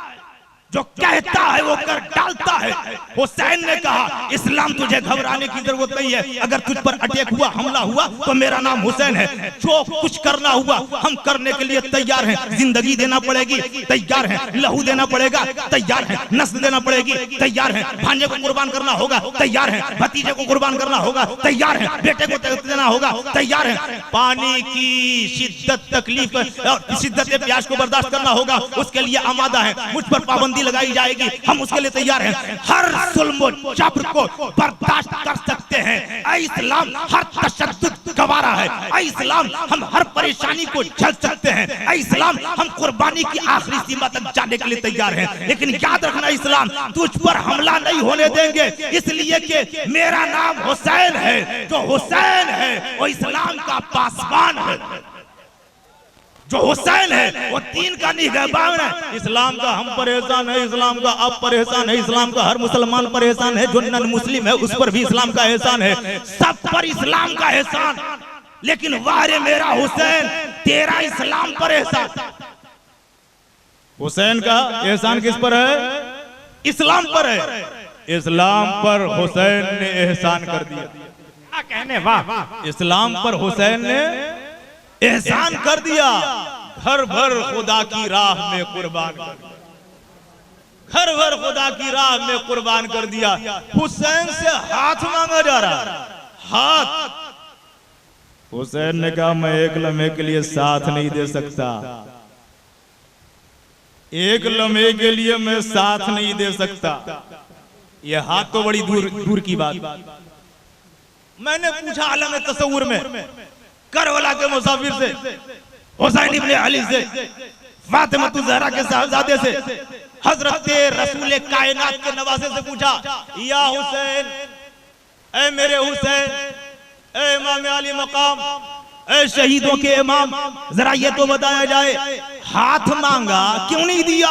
जो कहता है वो कर डालता है। हुसैन ने कहा इस्लाम तुझे घबराने की जरूरत नहीं है, अगर तुझ पर अटैक हुआ, हमला हुआ तो मेरा नाम हुसैन है, जो कुछ करना हुआ हम करने के लिए तैयार हैं, जिंदगी देना पड़ेगी तैयार हैं, लहू देना पड़ेगा तैयार हैं, नस्ल देना पड़ेगी तैयार हैं, भांजे को कुर्बान करना होगा तैयार हैं, भतीजे को कुर्बान करना होगा तैयार हैं, बेटे को देना होगा तैयार हैं, पानी की शिद्दत तकलीफ और शिद्दत प्यास को बर्दाश्त करना होगा उसके लिए आमादा है, मुझ पर पाबंदी लगाई जाएगी हम उसके लिए तैयार हैं, हर जुल्म जबर को बर्दाश्त कर सकते हैं। ऐ इस्लाम हर तशद्दुद गवारा है, ऐ इस्लाम हम हर परेशानी को झेल सकते हैं, ऐ इस्लाम हम कुर्बानी की आखिरी सीमा तक जाने के लिए तैयार हैं। लेकिन याद रखना इस्लाम तुझ पर हमला नहीं होने देंगे, इसलिए कि मेरा नाम हुसैन है, जो हुसैन है वो इस्लाम का पासवान है, जो हुसैन है वो दीन का निगहबान है। इस्लाम का हम पर एहसान है, इस्लाम का आप पर एहसान है, इस्लाम का हर मुसलमान पर एहसान है, जो नन मुस्लिम है उस पर भी इस्लाम का एहसान है, सब पर इस्लाम का एहसान। लेकिन वारे मेरा हुसैन तेरा इस्लाम पर एहसान। हुसैन का एहसान किस पर है? इस्लाम पर है, इस्लाम पर हुसैन ने एहसान कर दिया। क्या कहने, वाह। इस्लाम पर हुसैन ने एहसान कर दिया, घर भर खुदा की राह में कुर्बान कर दिया, घर भर खुदा की राह में कुर्बान कर दिया। हुसैन से हाथ मांगा जा रहा, हाथ। हुसैन ने कहा मैं एक लम्हे के लिए साथ नहीं दे सकता, एक लम्हे के लिए मैं साथ नहीं दे सकता। यह हाथ तो बड़ी दूर की बात। मैंने पूछा आलम तसव्वुर में करबला के मुसाफिर से, हुसैन इब्ने अली से, फातिमा ज़हरा के साहबजादे से हजरत रसूल कायनात के नवासे से पूछा, या हुसैन, ऐ मेरे हुसैन, ऐ इमाम अली मकाम, ऐ शहीदों के इमाम, जरा ये तो बताया जाए, हाथ मांगा क्यों नहीं दिया?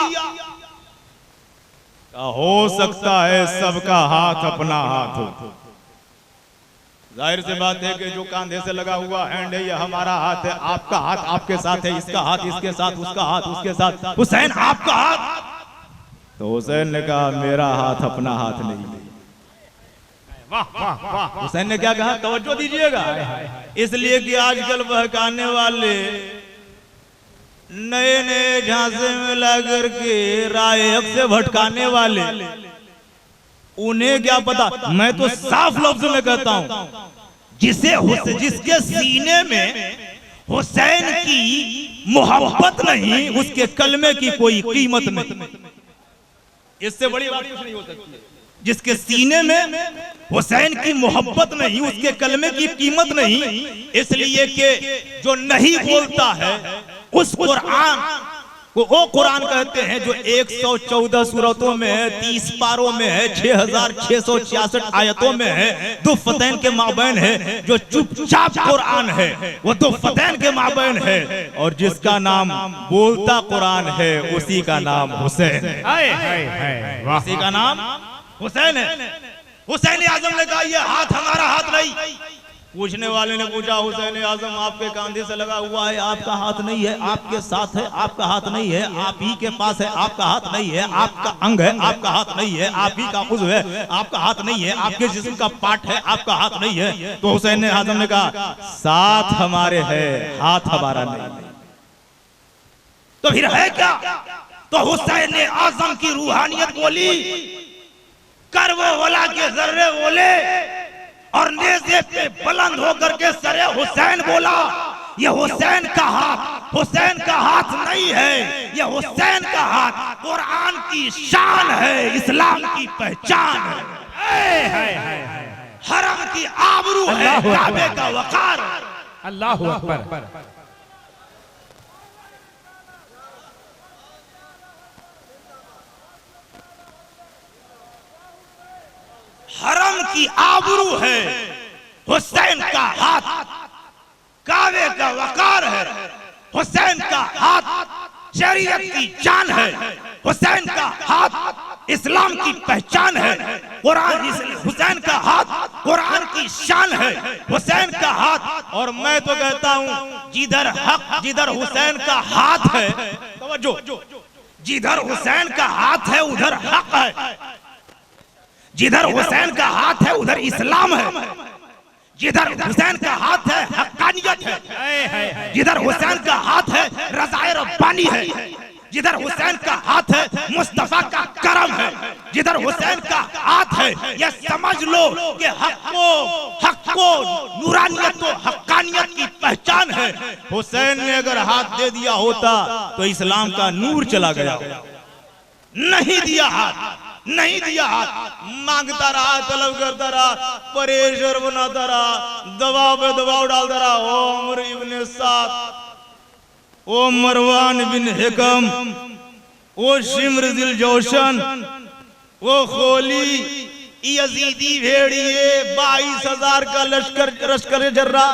हो सकता है सबका हाथ अपना हाथ हो। जाहिर सी बात है कि जो कंधे से लगा हुआ हैंड है ये हमारा हाथ है, आपका हाथ आपके साथ है, इसका हाथ इसके साथ, उसका हाथ उसके साथ। हुसैन आपका हाथ? तो हुसैन ने कहा मेरा हाथ अपना हाथ नहीं है। वाह वाह वाह। हुसैन ने क्या कहा, तवज्जो दीजिएगा, इसलिए कि आजकल बहकाने वाले नए नए झांसे में लाकर के राय से भटकाने वाले, उन्हें क्या पता। मैं तो साफ लफ्ज में कहता हूं, जिसके सीने में हुसैन की मोहब्बत नहीं, उसके कलमे की कोई कीमत नहीं। इससे बड़ी बात कुछ नहीं हो सकती है। जिसके सीने में हुसैन की मोहब्बत नहीं, उसके कलमे की कीमत नहीं, इसलिए कि जो नहीं बोलता है उस कुरान को वो कुरान कहते हैं जो 114 सूरतों में है, 30 पारों में है, 6666 आयतों में है, दो फतैन के माबैन है। जो चुपचाप कुरान है वो दो फतैन के माबैन है, और जिसका नाम बोलता कुरान है उसी का नाम हुसैन है। उसी का नाम हुसैन है। हुसैन आजम ने कहा ये हाथ हमारा हाथ नहीं। पूछने वाले ने पूछा, हुसैन आजम आपके कांधे से लगा हुआ है, आपका हाथ नहीं है, आपके साथ है, आपका हाथ नहीं है, आप ही के पास है, आपका हाथ नहीं है, आपका अंग है, आपका हाथ नहीं है, आप ही का उज़्व है, आपका हाथ नहीं है, आपके जिस्म का पार्ट है, आपका हाथ नहीं है। तो हुसैन आजम ने कहा साथ हमारे है, हाथ हमारा नहीं। तो फिर है क्या? तो हुसैन आजम की रूहानियत बोली, कर वो वला के जर्रे बोले, और नेज़े पे बुलंद होकर के सरे हुसैन बोला। ये हुसैन का हाथ, हुसैन का हाथ नहीं है, ये हुसैन का हाथ कुरान की शान है, इस्लाम की पहचान है, हरम की आबरू है, काबे का वकार। अल्लाहु अकबर। हरम की आबरू है, हुसैन का हाथ काबे का वकार है, हुसैन का हाथ शरीयत की जान है, हुसैन का हाथ इस्लाम की पहचान है, कुरान हुसैन का हाथ कुरान की शान है, हुसैन का हाथ। और मैं तो कहता हूं जिधर हक, जिधर हुसैन का हाथ है, तवज्जो, जिधर हुसैन का हाथ है उधर हक है, जिधर हुसैन का हाथ है उधर इस्लाम है, जिधर हुसैन का हाथ है हक्कानियत है, जिधर हुसैन का हाथ है रज़ाए रब्बानी है, जिधर हुसैन का हाथ है मुस्तफा का करम है, जिधर हुसैन का हाथ है ये समझ लो कि हक को नूरानियत को हक्कानियत की पहचान है। हुसैन ने अगर हाथ दे दिया होता तो इस्लाम का नूर चला गया, नहीं दिया हाथ, नहीं दिया हाथ, मांगता रहा, तलब करता रहा, परेशान बनाता रहा, दबाव पे दबाव डालता रहा। ओ उमर इब्ने साद, ओ मरवान बिन हिकम, ओ शिम्र दिल जोशन, ओ खोली यजीदी भेड़िए, 22,000 का लश्कर जर्रा,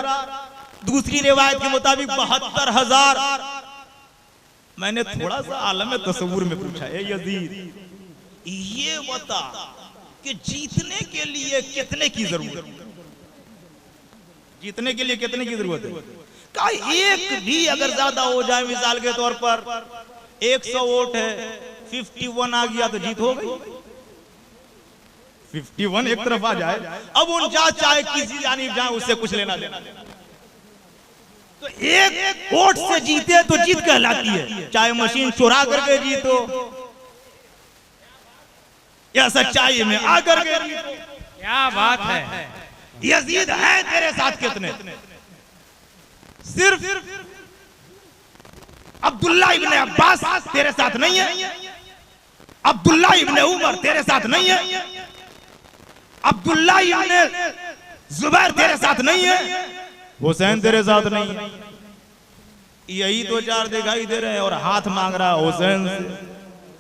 दूसरी रिवायत के मुताबिक 72,000। मैंने थोड़ा सा आलम तस्वुर में पूछा, ए यजीद ये बता कि जीतने के लिए कितने की जरूरत, जीतने के लिए कितने की जरूरत है? का एक भी अगर ज्यादा हो जाए, मिसाल के तौर पर 100 वोट है, 51 आ गया तो जीत हो गई। 51 एक तरफ आ जाए, अब 49 चाहे किसी जानिब जाए उससे कुछ लेना देना, तो एक वोट से जीते तो जीत कहलाती है, चाहे मशीन चुरा करके जीतो या सच्चाई में आकर के। क्या बात है। यजीद है तेरे साथ कितने? सिर्फ अब्दुल्ला इब्ने अब्बास तेरे साथ नहीं है, अब्दुल्ला इब्ने उमर तेरे साथ नहीं है, अब्दुल्ला इब्ने जुबैर तेरे साथ नहीं है, हुसैन तेरे साथ नहीं है। यही दो चार दिखाई दे रहे हैं और हाथ मांग रहा हुसैन से,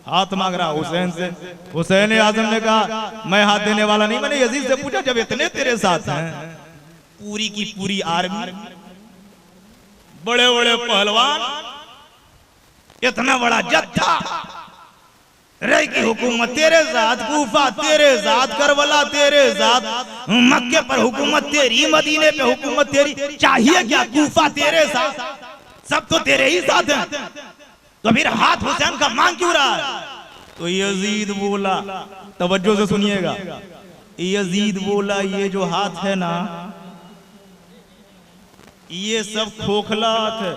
हाथ मांग रहा हुसैन से। हुसैन आजम ने कहा मैं हाथ देने वाला नहीं। मैंने यजीद से पूछा जब इतने तेरे साथ हैं, पूरी की पूरी आर्मी, बड़े बड़े पहलवान, इतना बड़ा जत्था, रही की हुकूमत तेरे साथ, कूफा तेरे साथ, करबला तेरे साथ, मक्के पर हुकूमत तेरी, मदीने पे हुकूमत तेरी, चाहिए क्या कूफा तेरे साथ, सब तो तेरे ही साथ हैं, तो फिर हाथ हुसैन का मांग क्यों रहा है? तो यजीद बोला, तवज्जो से सुनिएगा, यजीद बोला ये जो हाथ है ना ये सब खोखला हाथ है,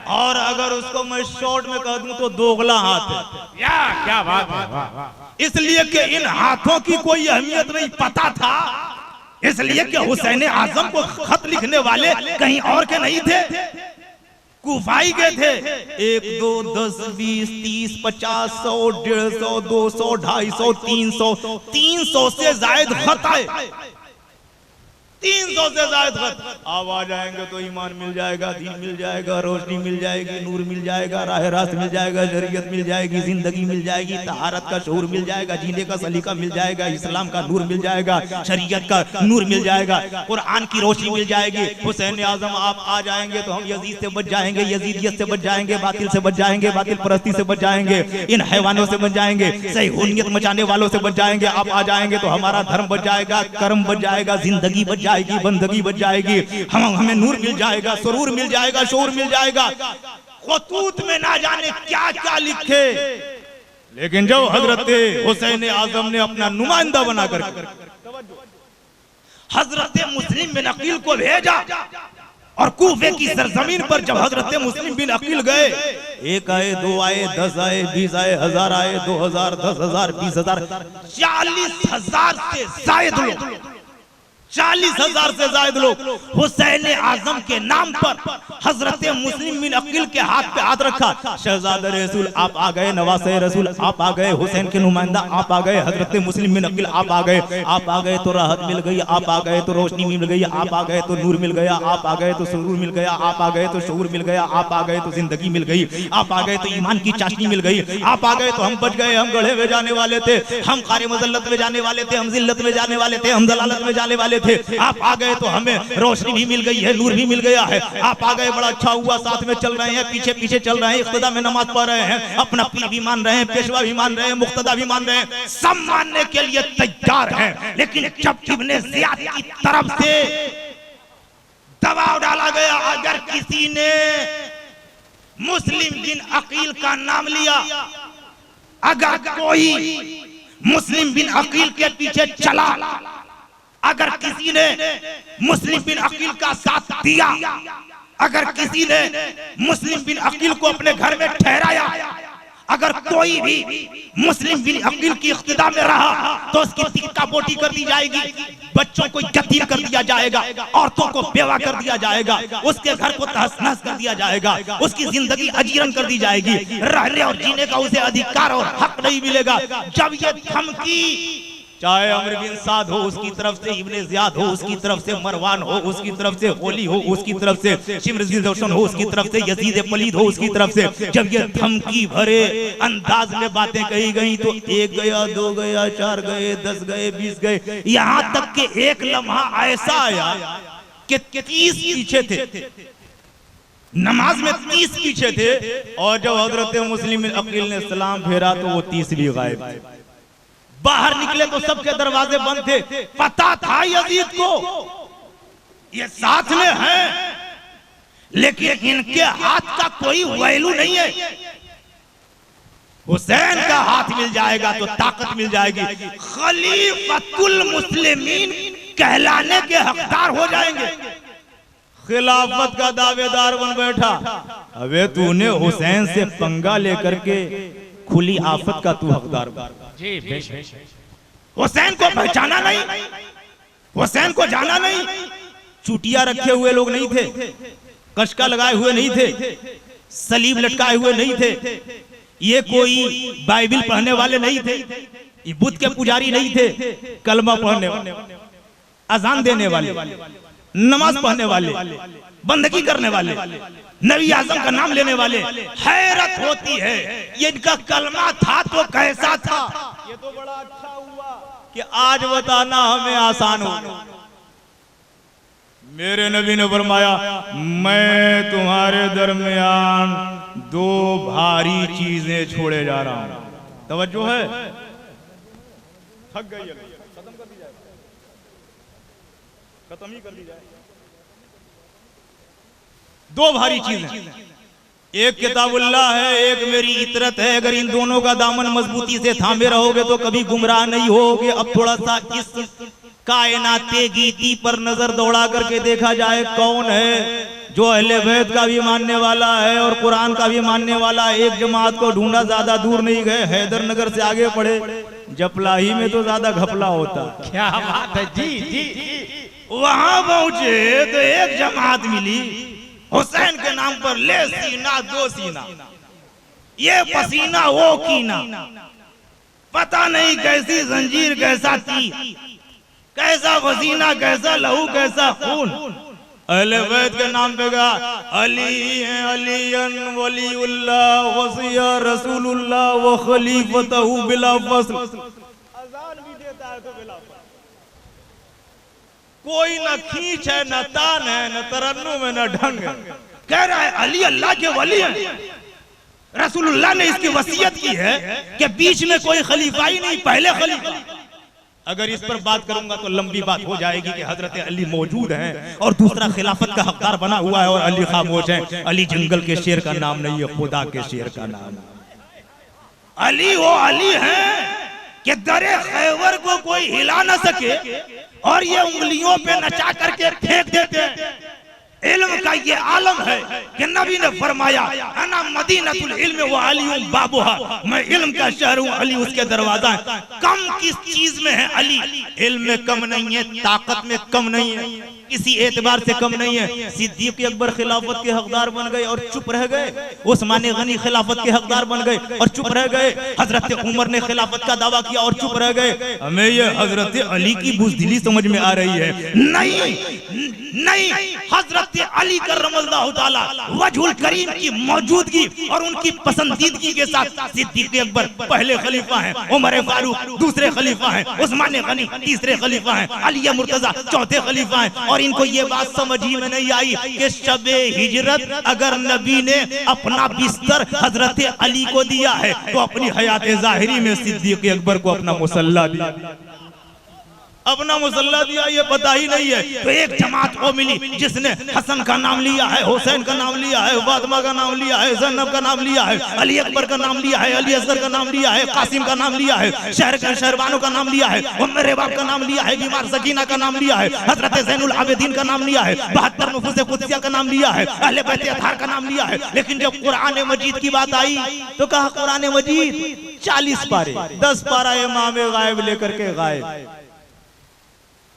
और अगर उसको मैं शॉर्ट में कह दूं तो दोगला हाथ है। या क्या बात है, वाह वाह। इसलिए कि इन हाथों की कोई अहमियत नहीं पता था, इसलिए कि हुसैन आजम को खत लिखने वाले कहीं और के नहीं थे, कूफाई के थे। 1 2 10 20 30 50 100 150 200 250 300 300 से जायद खत आए, 300 से ज्यादा खत। अब आ जाएंगे तो ईमान मिल जाएगा, दीन मिल जाएगा, रोशनी मिल जाएगी, नूर मिल जाएगा, राह रास्त मिल जाएगा, शरीयत मिल जाएगी, जिंदगी मिल जाएगी, तहारत का शऊर मिल जाएगा, जीने का सलीका मिल जाएगा, इस्लाम का नूर मिल जाएगा, शरीयत का नूर मिल जाएगा, कुरान की रोशनी मिल जाएगी। हुसैन आजम आप आ जाएंगे तो हम यजीद से बच जाएंगे, यजीदियत से बच जाएंगे, बातिल से बच जाएंगे, बातिल परस्ती से बच जाएंगे, इन हैवानों से बच जाएंगे, सही हुर्रियत मचाने वालों से बच जाएंगे। आप आ जाएंगे तो हमारा धर्म बच जाएगा, कर्म बच जाएगा, जिंदगी बच जाएगी, बंदगी बच जाएगी, हमें नूर मिल जाएगा, सुरूर मिल जाएगा, शऊर मिल जाएगा। खुतूत में ना जाने क्या क्या लिखे, लेकिन जब हजरत हुसैन आजम ने अपना नुमाइंदा बनाकर हजरत मुस्लिम बिन अकील को भेजा और कूफे की सरजमीन पर जब हजरत मुस्लिम बिन अकील गए, 1 आए, 2 आए, 10 आए, 20 आए, 1000 आए, 2000, 10,000, 20,000, 40,000 से जायद लोग, 40,000 से ज्यादा लोग हुसैन आजम के नाम पर हजरत मुस्लिम बिन अकील के हाथ पे हाथ रखा। शहजादे रसूल आप आ गए, नवासे रसूल आप आ गए, हुसैन के नुमाइंदा आप आ गए, हजरत मुस्लिम बिन अकील आप आ गए। आप आ गए तो राहत मिल गई, आप आ गए तो रोशनी मिल गई, आप आ गए तो नूर मिल गया, आप आ गए तो सुरूर मिल गया, आप आ गए तो शऊर मिल गया, आप आ गए तो जिंदगी मिल गई, आप आ गए तो ईमान की चाशनी मिल गई, आप आ गए तो हम बच गए। हम गढ़े में जाने वाले थे, हम कारी मजल्लत में जाने वाले थे, हम जिल्लत में जाने वाले थे, हम दलालत में जाने वाले थे। आप आ गए तो हमें रोशनी भी मिल गई है, नूर भी मिल गया है। आप आ गए, बड़ा अच्छा हुआ, साथ में चल रहे हैं, पीछे पीछे चल रहे हैं, इख्तिदा में नमाज पढ़ रहे हैं, अपना पीर भी मान रहे हैं, पेशवा भी मान रहे हैं, मुक्तदा भी मान रहे हैं, सब मानने के लिए तैयार हैं। लेकिन जब इब्ने ज़ियाद की तरफ से दबाव डाला गया, अगर किसी ने मुस्लिम बिन अकील का नाम लिया, अगर कोई मुस्लिम बिन अकील के पीछे चला, अगर किसी ने मुस्लिम बिन अकील का साथ दिया, अगर किसी ने मुस्लिम बिन अकील को अपने घर में ठहराया, अगर कोई भी मुस्लिम बिन अकील की इख्तिदा में रहा तो उसकी तिक्का बोटी कर दी जाएगी, बच्चों को यतीम कर दिया जाएगा, औरतों को बेवा कर दिया जाएगा, उसके घर को तहस नहस कर दिया जाएगा, उसकी जिंदगी अजीरन कर दी जाएगी, रहने और जीने का उसे अधिकार और हक नहीं मिलेगा। जब ये धमकी, चाहे अमर बिन साद हो उसकी तरफ से, इब्ने ज़ियाद हो उसकी तरफ से, मरवान हो उसकी तरफ से, होली हो उसकी तरफ से, शिम्र ज़िल-रोशन हो उसकी तरफ से, यजीद पलीद हो उसकी तरफ से, जब ये धमकी भरे अंदाज में बातें कही गई तो 1 गया, 2 गया, 4 गए, 10 गए, 20 गए, यहां तक कि एक लम्हा ऐसा आया कि 30 पीछे थे, नमाज में 30 पीछे थे, और जब हजरत मुस्लिम बिन अकील ने सलाम फेरा तो वो 30 भी गायब थे। बाहर निकले तो सबके दरवाजे बंद थे। पता था यजीद को ये साथ में है, लेकिन इनके हाथ का कोई वैल्यू नहीं है। हुसैन का हाथ मिल जाएगा तो ताकत मिल जाएगी, खलीफतुल मुस्लिमीन कहलाने के हकदार हो जाएंगे, खिलाफत का दावेदार बन बैठा। अबे तूने हुसैन से पंगा लेकर के खुली आफत का तू हकदार बन। हुसैन को पहचाना नहीं, हुसैन को जाना नहीं, चुटिया रखे हुए लोग नहीं थे, कशका लगाए हुए नहीं थे, सलीब लटकाए हुए नहीं थे, ये कोई बाइबिल पढ़ने वाले नहीं थे, ये बुद्ध के पुजारी नहीं थे, कलमा पढ़ने वाले, अजान देने वाले, नमाज पढ़ने वाले, बंदगी करने वाले, नबी आजम का नाम लेने वाले। हैरत होती है, ये इनका कलमा था तो कैसा था। ये तो बड़ा अच्छा हुआ कि आज बताना हमें आसान हो। मेरे नबी ने फरमाया, मैं तुम्हारे दरमियान दो भारी चीजें छोड़े जा रहा हूं। तवज्जो है, थक गई, खत्म कर दी जाए, खत्म ही कर दी जाए। दो भारी चीजें, एक किताबुल्लाह है, एक मेरी इतरत है। अगर इन दोनों का दामन मजबूती से थामे रहोगे तो कभी गुमराह नहीं होगे। अब थोड़ा सा इस कायनाते गीती पर नजर दौड़ा करके देखा जाए, कौन है जो अहले बैत का भी मानने वाला है और कुरान का भी मानने वाला है। एक जमात को ढूंढा, ज्यादा दूर नहीं गए, हैदर नगर से आगे पड़े, जपलाही में तो ज्यादा घपला होता। क्या बात है जी जी जी। वहां पहुंचे तो एक जमात मिली, हुसैन के नाम पर ले सीना दो सीना, ये पसीना वो कीना, पता नहीं कैसी जंजीर कैसा तीर, कैसा पसीना कैसा लहू कैसा खून। अहले बैत के नाम पे गा, अली है अलीयन वलीउल्लाह वसिया रसूलुल्लाह व खलीफतहु बिला फस्ल। अजान भी देता है तो बिला फस्ल। कोई न खींच है, न तान है, न तरन्नुम है, न ढंग है। कह रहा है अली अल्लाह के वली हैं। रसूलुल्लाह ने इसकी वसीयत की है कि बीच में कोई खलीफा ही नहीं, पहले खलीफा। अगर इस पर बात करूंगा तो लंबी बात हो जाएगी कि हजरत अली मौजूद हैं और दूसरा खिलाफत का हकदार बना हुआ है और अली खामोश है। अली जंगल के शेर का नाम नहीं है, खुदा के शेर का नाम। अली वो अली हैं कि दरे खैबर को कोई हिला ना सके और ये उंगलियों पे नचा करके फेंक देते हैं। इल्म का ये आलम है कि नबी ने फरमाया, अना मदीनतुल इल्म व अली बाबुहा, मैं इल्म का शहर हूँ, अली उसके दरवाजा है। कम किस चीज में है अली? इल्म में कम नहीं है, ताकत में कम नहीं है, किसी एतबार से कम नहीं है। सिद्दीक अकबर खिलाफत के हकदार बन गए और चुप रह गए। उस्मान गनी खिलाफत के हकदार बन गए और चुप रह गए। हजरत उमर ने खिलाफत का दावा किया और चुप रह गए। हमें ये हजरत अली की बुज़दिली समझ में आ रही है। नहीं, हजरत अली करमल्लाहु ताला वजहुल करीम की मौजूदगी और उनकी पसंदीदगी के साथ सिद्दीक अकबर पहले खलीफा हैं, उमर फारूक दूसरे खलीफा हैं, उस्मान गनी तीसरे खलीफा हैं, अली मुर्तजा चौथे खलीफा हैं। और इनको ये बात समझ ही में नहीं आई कि शबे हिजरत अगर नबी ने अपना बिस्तर हजरत अली को दिया है तो अपनी हयात ज़ाहिरी में सिद्दीक अकबर को अपना मुसल्ला दिया, अपना मुसल्ला दिया, ये पता ही नहीं है। तो एक जमात को मिली जिसने हसन का नाम लिया है, हुसैन का नाम लिया है, फातिमा का नाम लिया है, ज़ैनब का नाम लिया है, अली अकबर का नाम लिया है, अली असगर का नाम लिया है, कासिम का नाम लिया है, शहरबानों का नाम लिया है, उम्मे बाप का नाम लिया है, बीमार सकीना का नाम लिया है, हजरत ज़ैनुल आबिदीन का नाम लिया है, 72 नुफूस कुद्सिया का नाम लिया है, अहले बैत अतहार का नाम लिया है। लेकिन जब कुरान मजीद की बात आई तो कहा कुरान मजीद 40 पारे, 10 पारा इमाम गायब लेकर के गायब,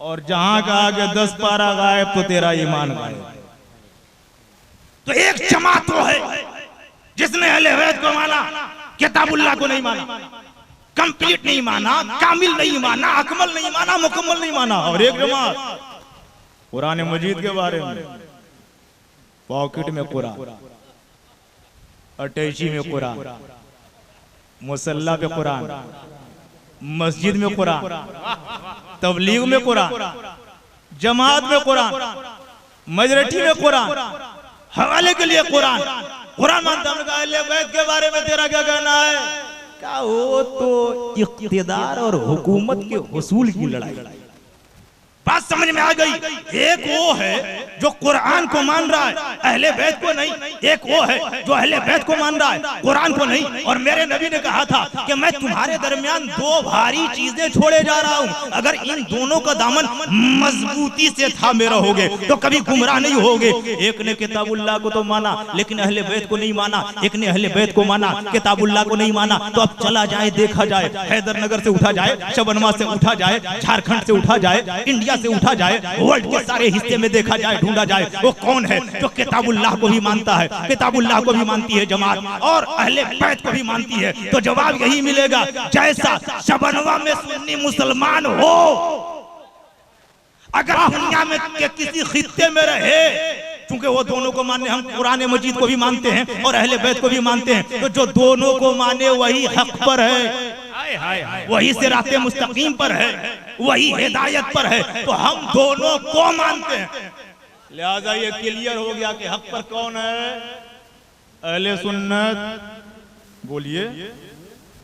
और जहां कहा कि 10 पारा गायब तो तेरा ईमान गायब। तो एक जमात वो है जिसने अहले बैत को माना, किताबुल्लाह को नहीं माना, कंप्लीट नहीं माना, कामिल नहीं माना, अकमल नहीं माना, मुकम्मल नहीं माना। और एक जमात कुरान मजीद के बारे में पॉकेट में कुरान, अटैची में कुरान, मुसल्ला पे कुरान, मस्जिद में कुरान, तबलीग में कुरान, जमात में कुरान, मजरठी में कुरान, हवाले के लिए कुरान मानता हूं। अहले बैत के बारे में तेरा क्या कहना है? क्या हो तो इख्तिदार और हुकूमत के हुसूल की लड़ाई। बात समझ में आ गई। एक वो है जो कुरान को मान रहा है, अहले बैत को नहीं। एक वो है जो अहले बैत को मान रहा है, कुरान को नहीं। और मेरे नबी ने कहा था कि मैं तुम्हारे दरमियान दो भारी चीजें छोड़े जा रहा हूं, अगर इन दोनों का दामन मजबूती से थामे रहोगे तो कभी गुमराह नहीं होगे। एक ने किताबुल्लाह को तो माना लेकिन अहले बैत को नहीं माना, एक ने अहले बैत को माना किताबुल्लाह को नहीं माना। तो अब चला जाए, देखा जाए, हैदर नगर से उठा जाए, शबनमा से उठा जाए, झारखंड से उठा जाए, इंडिया से उठा जाए, वर्ल्ड के सारे हिस्से में देखा जाए, ढूंढा जाए, वो कौन है जो किताबुल्लाह को भी मानता है, किताबुल्लाह को भी मानती है जमात और अहले बैत को भी मानती है। तो जवाब यही मिलेगा, जैसा शबनवा में सुन्नी मुसलमान हो, अगर दुनिया में के किसी खित्ते में रहे चूंकि वो दोनों को मानने, हम कुरान मजीद को भी मानते हैं और अहले बैत को भी मानते हैं, तो जो दोनों को माने वही हक पर है, वही सिराते मुस्तकीम पर है, वही हिदायत पर है, तो हम दोनों को मानते हैं। लिहाजा ये क्लियर हो गया कि हक पर कौन है, अहले सुन्नत। बोलिए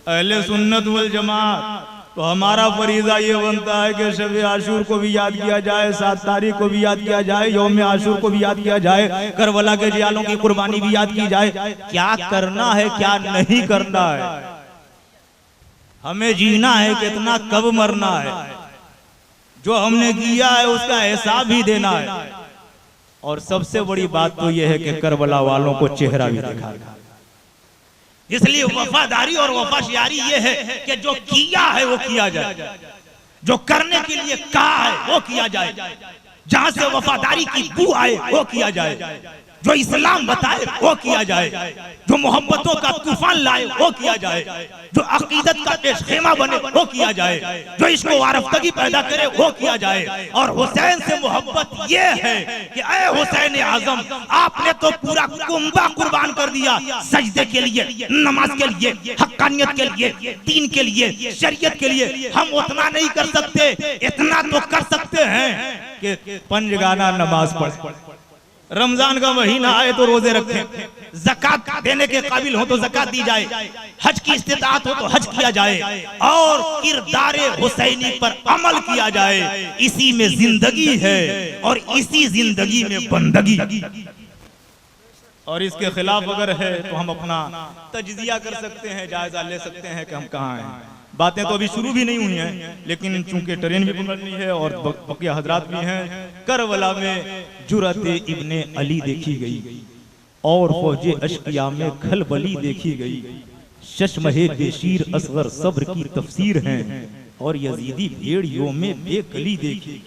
अहले सुन्नत वल जमात। तो हमारा फरीजा ये बनता है कि शब आशूर को भी याद किया जाए, 7 तारीख को भी याद किया जाए, यौम आशूर को भी याद किया जाए, करबला के जियालों की कुर्बानी भी याद की जाए। क्या करना है क्या नहीं करना है, हमें जीना है कितना, कब मरना है, जो हमने किया है उसका हिसाब भी देना है। और सबसे बड़ी बात तो यह है कि करबला वालों को चेहरा भी दिखा। इसलिए वफादारी और वफाशियारी ये है कि जो किया है वो किया जाए, जो करने के लिए कहा है वो किया जाए, जहां से वफादारी की बू आए वो किया जाए, जो इस्लाम बताए वो किया जाए, जो मोहब्बतों का तूफान लाए वो किया जाए, जो अकीदत का पेशखेमा बने वो किया जाए, जो इसको वारफ्तगी पैदा करे वो किया जाए। और हुसैन से मोहब्बत ये है कि ऐ हुसैन आजम, आपने तो पूरा कुंबा कुर्बान कर दिया सजदे के लिए, नमाज के लिए, हक्कानियत के लिए, दीन के लिए, शरीयत के लिए। हम उतना नहीं कर सकते, इतना तो कर सकते हैं कि पंजगाना नमाज पढ़, रमजान का महीना आए तो रोजे रखें, ज़कात देने के काबिल हो तो ज़कात दी जाए, हज की इस्तिताअत हो तो हज किया जाए, और किरदारे हुसैनी पर अमल किया जाए। इसी में जिंदगी है और इसी जिंदगी में बंदगी। और इसके खिलाफ अगर है तो हम अपना तजजिया कर सकते हैं, जायजा ले सकते हैं कि हम कहाँ हैं। बातें तो अभी शुरू भी नहीं हुई हैं, लेकिन चूंकि ट्रेन भी पकड़नी है और बकिया हजरात भी हैं। करबला में जुरते इब्ने अली देखी गई और फौजे अशकिया में खलबली देखी गई। शशमहे बेशीर असगर सब्र की तफसीर हैं और यजीदी भेड़ियों में बेकली देखी।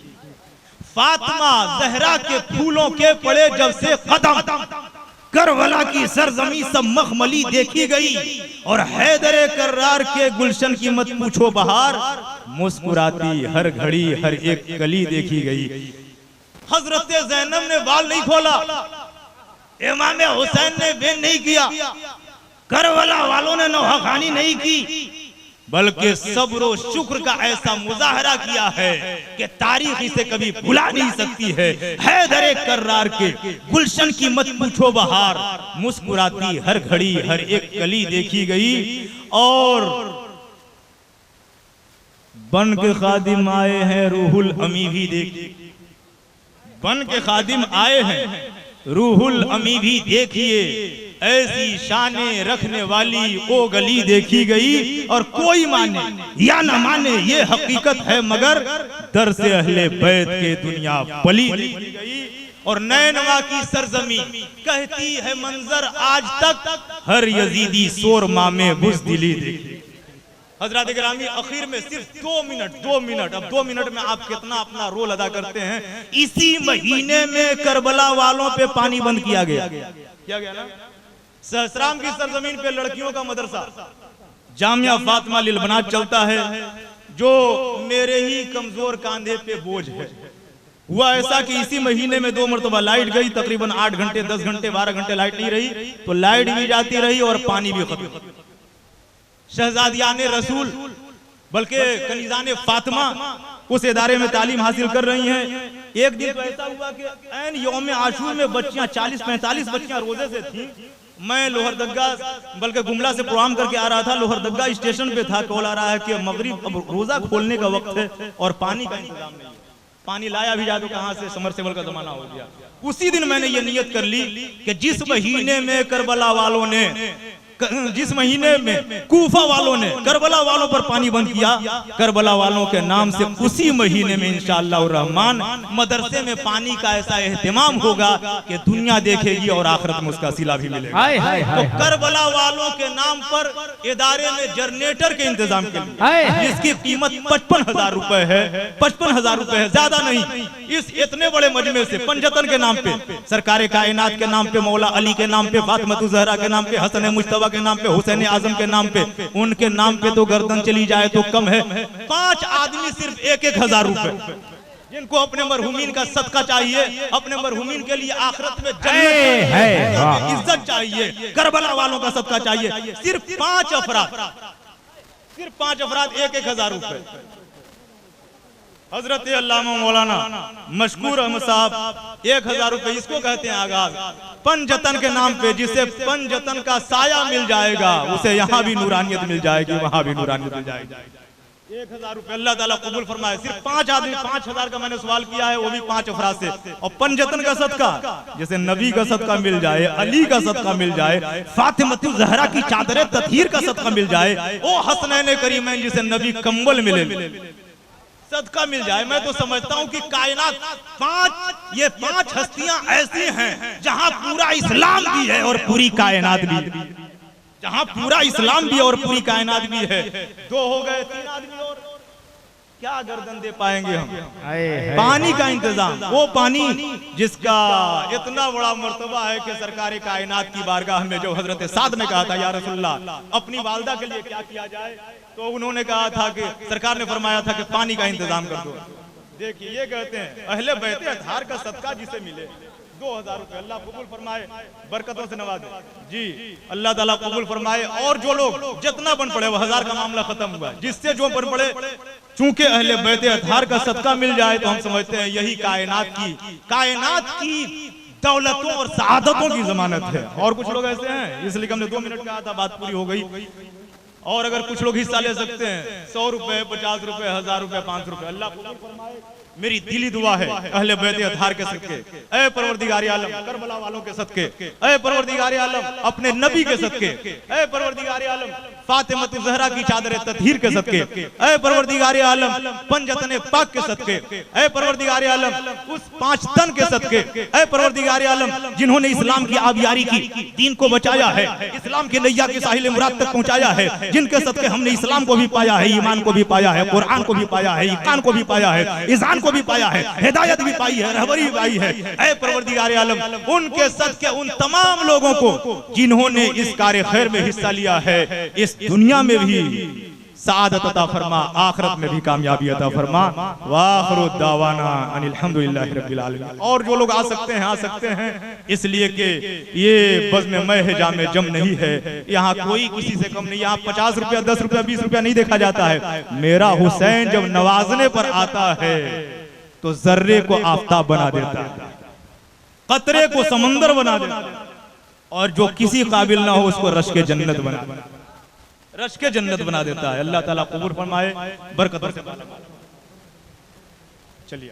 फातिमा जहरा के फूलों के पड़े जब से कदम, करबला की सरजमी सब मखमली देखी गई और हैदरे कर्रार के गुलशन की मत पूछो बहार, मुस्कुराती हर घड़ी हर एक कली देखी गई। हजरत ज़ैनब ने बाल नहीं खोला, इमाम हुसैन ने बेन नहीं किया, करबला वालों ने नौहाखानी नहीं की, बल्कि सब्र और शुक्र का ऐसा मुजाहरा किया है कि तारीख इसे कभी भुला नहीं सकती है। हैदरे कर्रार के गुलशन की मत पूछो बहार, मुस्कुराती हर घड़ी हर एक कली देखी गई। और बन के खादिम आए हैं रूहुल अमी भी देखी, बन के खादिम आए हैं रूहुल अमी भी देखिए, ऐसी शाने रखने वाली वो गली देखी गई। और कोई माने या न माने ये हकीकत है, मगर दर से अहले बैत के दुनिया पली देखी गई। और नैनवा की सरजमी कहती है मंजर आज तक हर यजीदी सोरमा में बुज़दिली देखी। हजरत गिरामी आखिर में सिर्फ 2 मिनट, अब 2 मिनट में आप कितना अपना रोल अदा करते हैं। इसी महीने में करबला वालों पे पानी बंद किया गया ना। सहसराम की सरजमीन पे लड़कियों का मदरसा जामिया फातिमा लिल बनात चलता है, जो मेरे ही कमजोर कांधे पे बोझ है। हुआ ऐसा कि इसी महीने में 2 मरतबा लाइट गई, तकरीबन 8 घंटे 10 घंटे 12 घंटे लाइट नहीं रही, तो लाइट भी जाती रही और पानी भी खत्म। शहजादियाने रसूल बल्कि कनीजाने फातिमा उस इदारे में तालीम हासिल कर रही हैं। एक दिन तो ऐसा हुआ कि ऐन यौम आशूर में बच्चियां 40-45 बच्चियां रोजे से थीं। मैं लोहरदग्गा बल्कि गुमला से प्रोग्राम करके आ रहा था, लोहरदग्गा स्टेशन पे था, कॉल आ रहा है कि मगरिब अब रोजा खोलने का वक्त है और पानी का इंतजाम नहीं। पानी लाया भी जा तो कहां से, समरसेबल का जमाना हो गया। उसी दिन मैंने ये नियत कर ली कि जिस महीने में करबला वालों ने, जिस महीने में कूफा वालों ने करबला वालों पर पानी बंद किया, करबला वालों के नाम से उसी महीने में इंशाअल्लाह रहमान मदरसे में पानी का ऐसा एहतिमाम होगा कि दुनिया देखेगी और आखिरत में उसका सिला भी मिलेगा। तो करबला वालों के नाम पर इदारे में जनरेटर के इंतजाम के लिए जिसकी कीमत 55,000 रुपए है, 55,000 रुपए है, ज्यादा नहीं। इस इतने बड़े मजमे से पंजतन के नाम पे, सरकारे कायनात के नाम पे, मौला अली के नाम पे, फातिमा ज़हरा के नाम पे, हसन मुश्तबा के नाम पे, हुसैन आजम के नाम पे, उनके नाम पे तो गर्दन चली जाए तो कम है। 5 आदमी सिर्फ 1-1 हज़ार रुपए, जिनको अपने मरहूमीन का सदका चाहिए, अपने मरहूमीन के लिए आखिरत में जन्नत है, इज्जत चाहिए, करबला वालों का सदका चाहिए। सिर्फ 5 अफराद 1,000 रुपए। हजरत अल्लामा मौलाना मशकूर अहमद साहब 1,000 रुपए, इसको कहते हैं आगाज पंजतन के नाम पे। जिसे पंजतन का साया मिल जाएगा उसे यहाँ भी नूरानियत मिल जाएगी, वहां भी नूरानियत मिल जाएगी। 1,000 रुपए अल्लाह ताला कबूल फरमाए। सिर्फ 5 आदमी, 5,000 का मैंने सवाल किया है, वो भी 5 अफराद से। और पंजतन का सदका, जैसे नबी का सदका मिल जाए, अली का सदका मिल जाए, फातिमतु ज़हरा की चादर ततहीर का सदका मिल जाए, ओ हसनैन करीमैन जिसे नबी कंबल मिले, सदका मिल जाए। मैं तो समझता हूँ कि कायनात 5 हस्तियां ऐसी हैं जहां पूरा इस्लाम भी है और पूरी कायनात भी, जहां पूरा इस्लाम भी और पूरी कायनात भी है। 2 हो गए, 3 आदमी और क्या गर्दन दे पाएंगे हम। पानी का इंतजाम, वो पानी जिसका इतना बड़ा मर्तबा है कि सरकार कायनात की बारगाह में जो हजरत साद ने कहा था या रसूलल्लाह अपनी वालदा के लिए क्या किया जाए, तो उन्होंने कहा था कि सरकार ने फरमाया था कि पानी का इंतजाम कर दो। देखिए ये कहते हैं अहले बैते अतहार का सदका जिसे मिले 2,000 रुपए, अल्लाह कबूल फरमाए, बरकतों से नवाजे जी, अल्लाह ताला कबूल फरमाए। और जो लोग जितना बन पड़े, वो 1,000 का मामला खत्म हुआ। जिससे जो बन पड़े, चूंकि अहले बैते अतहार का सदका मिल जाए तो हम समझते हैं यही कायनात की दौलतों और सआदतों की जमानत है। और कुछ लोग ऐसे हैं, इसलिए हमने 2 मिनट कहा था, बात पूरी हो गई। और अगर कुछ लोग हिस्सा ले सकते हैं 100 रुपए, 50 रुपए, 1,000 रुपए, 500 रुपए, अल्लाह कबूल फरमाए। मेरी दिली दुआ है अहले बैते अतहार के सदके, ऐ परवरदिगार आलम करबला वालों के सदके, ऐ परवरदिगार आलम अपने नबी के सदके, ऐ परवरदिगार आलम फातिमतु ज़हरा की चादर ततहीर के सदके, ऐ परवरदिगार आलम पंजतन पाक के सदके, ऐ परवरदिगार आलम उस 5 तन के सदके, ऐ परवरदिगार आलम जिन्होंने इस्लाम की आबियारी की, दीन को बचाया है, इस्लाम के नैया के साहिल मुराद तक पहुंचाया है, जिनके सदके हमने इस्लाम को भी पाया है, ईमान को भी पाया है, कुरान को भी पाया है, ईकान को भी पाया है, इज़ान को भी पाया है, हिदायत भी पाई है, रहबरी भी पाई है। ऐ परवरदिगार आलम उनके सदके उन तमाम लोगों को जिन्होंने इस कार्य खैर में हिस्सा लिया है, इस दुनिया में भी सआदत अता फरमा, आखिरत में भी कामयाबी अता फरमा। वाखिरु दावाना अनिल हम्दुलिल्लाहि रब्बिल आलमीन। और जो लोग आ सकते हैं, इसलिए कि ये बज़्म मैं जामे जम नहीं है, यहाँ कोई किसी से कम नहीं। यहाँ 50 रुपया, 10 रुपया, 20 रुपया नहीं देखा जाता है। मेरा हुसैन जब नवाजने पर आता है तो जर्रे को आफताब बना देता है, कतरे को समंदर बना देता है, और जो किसी काबिल ना हो उसको रश के जन्नत बना देता है। अल्लाह ताला कबूल फरमाए, बरकत से। चलिए।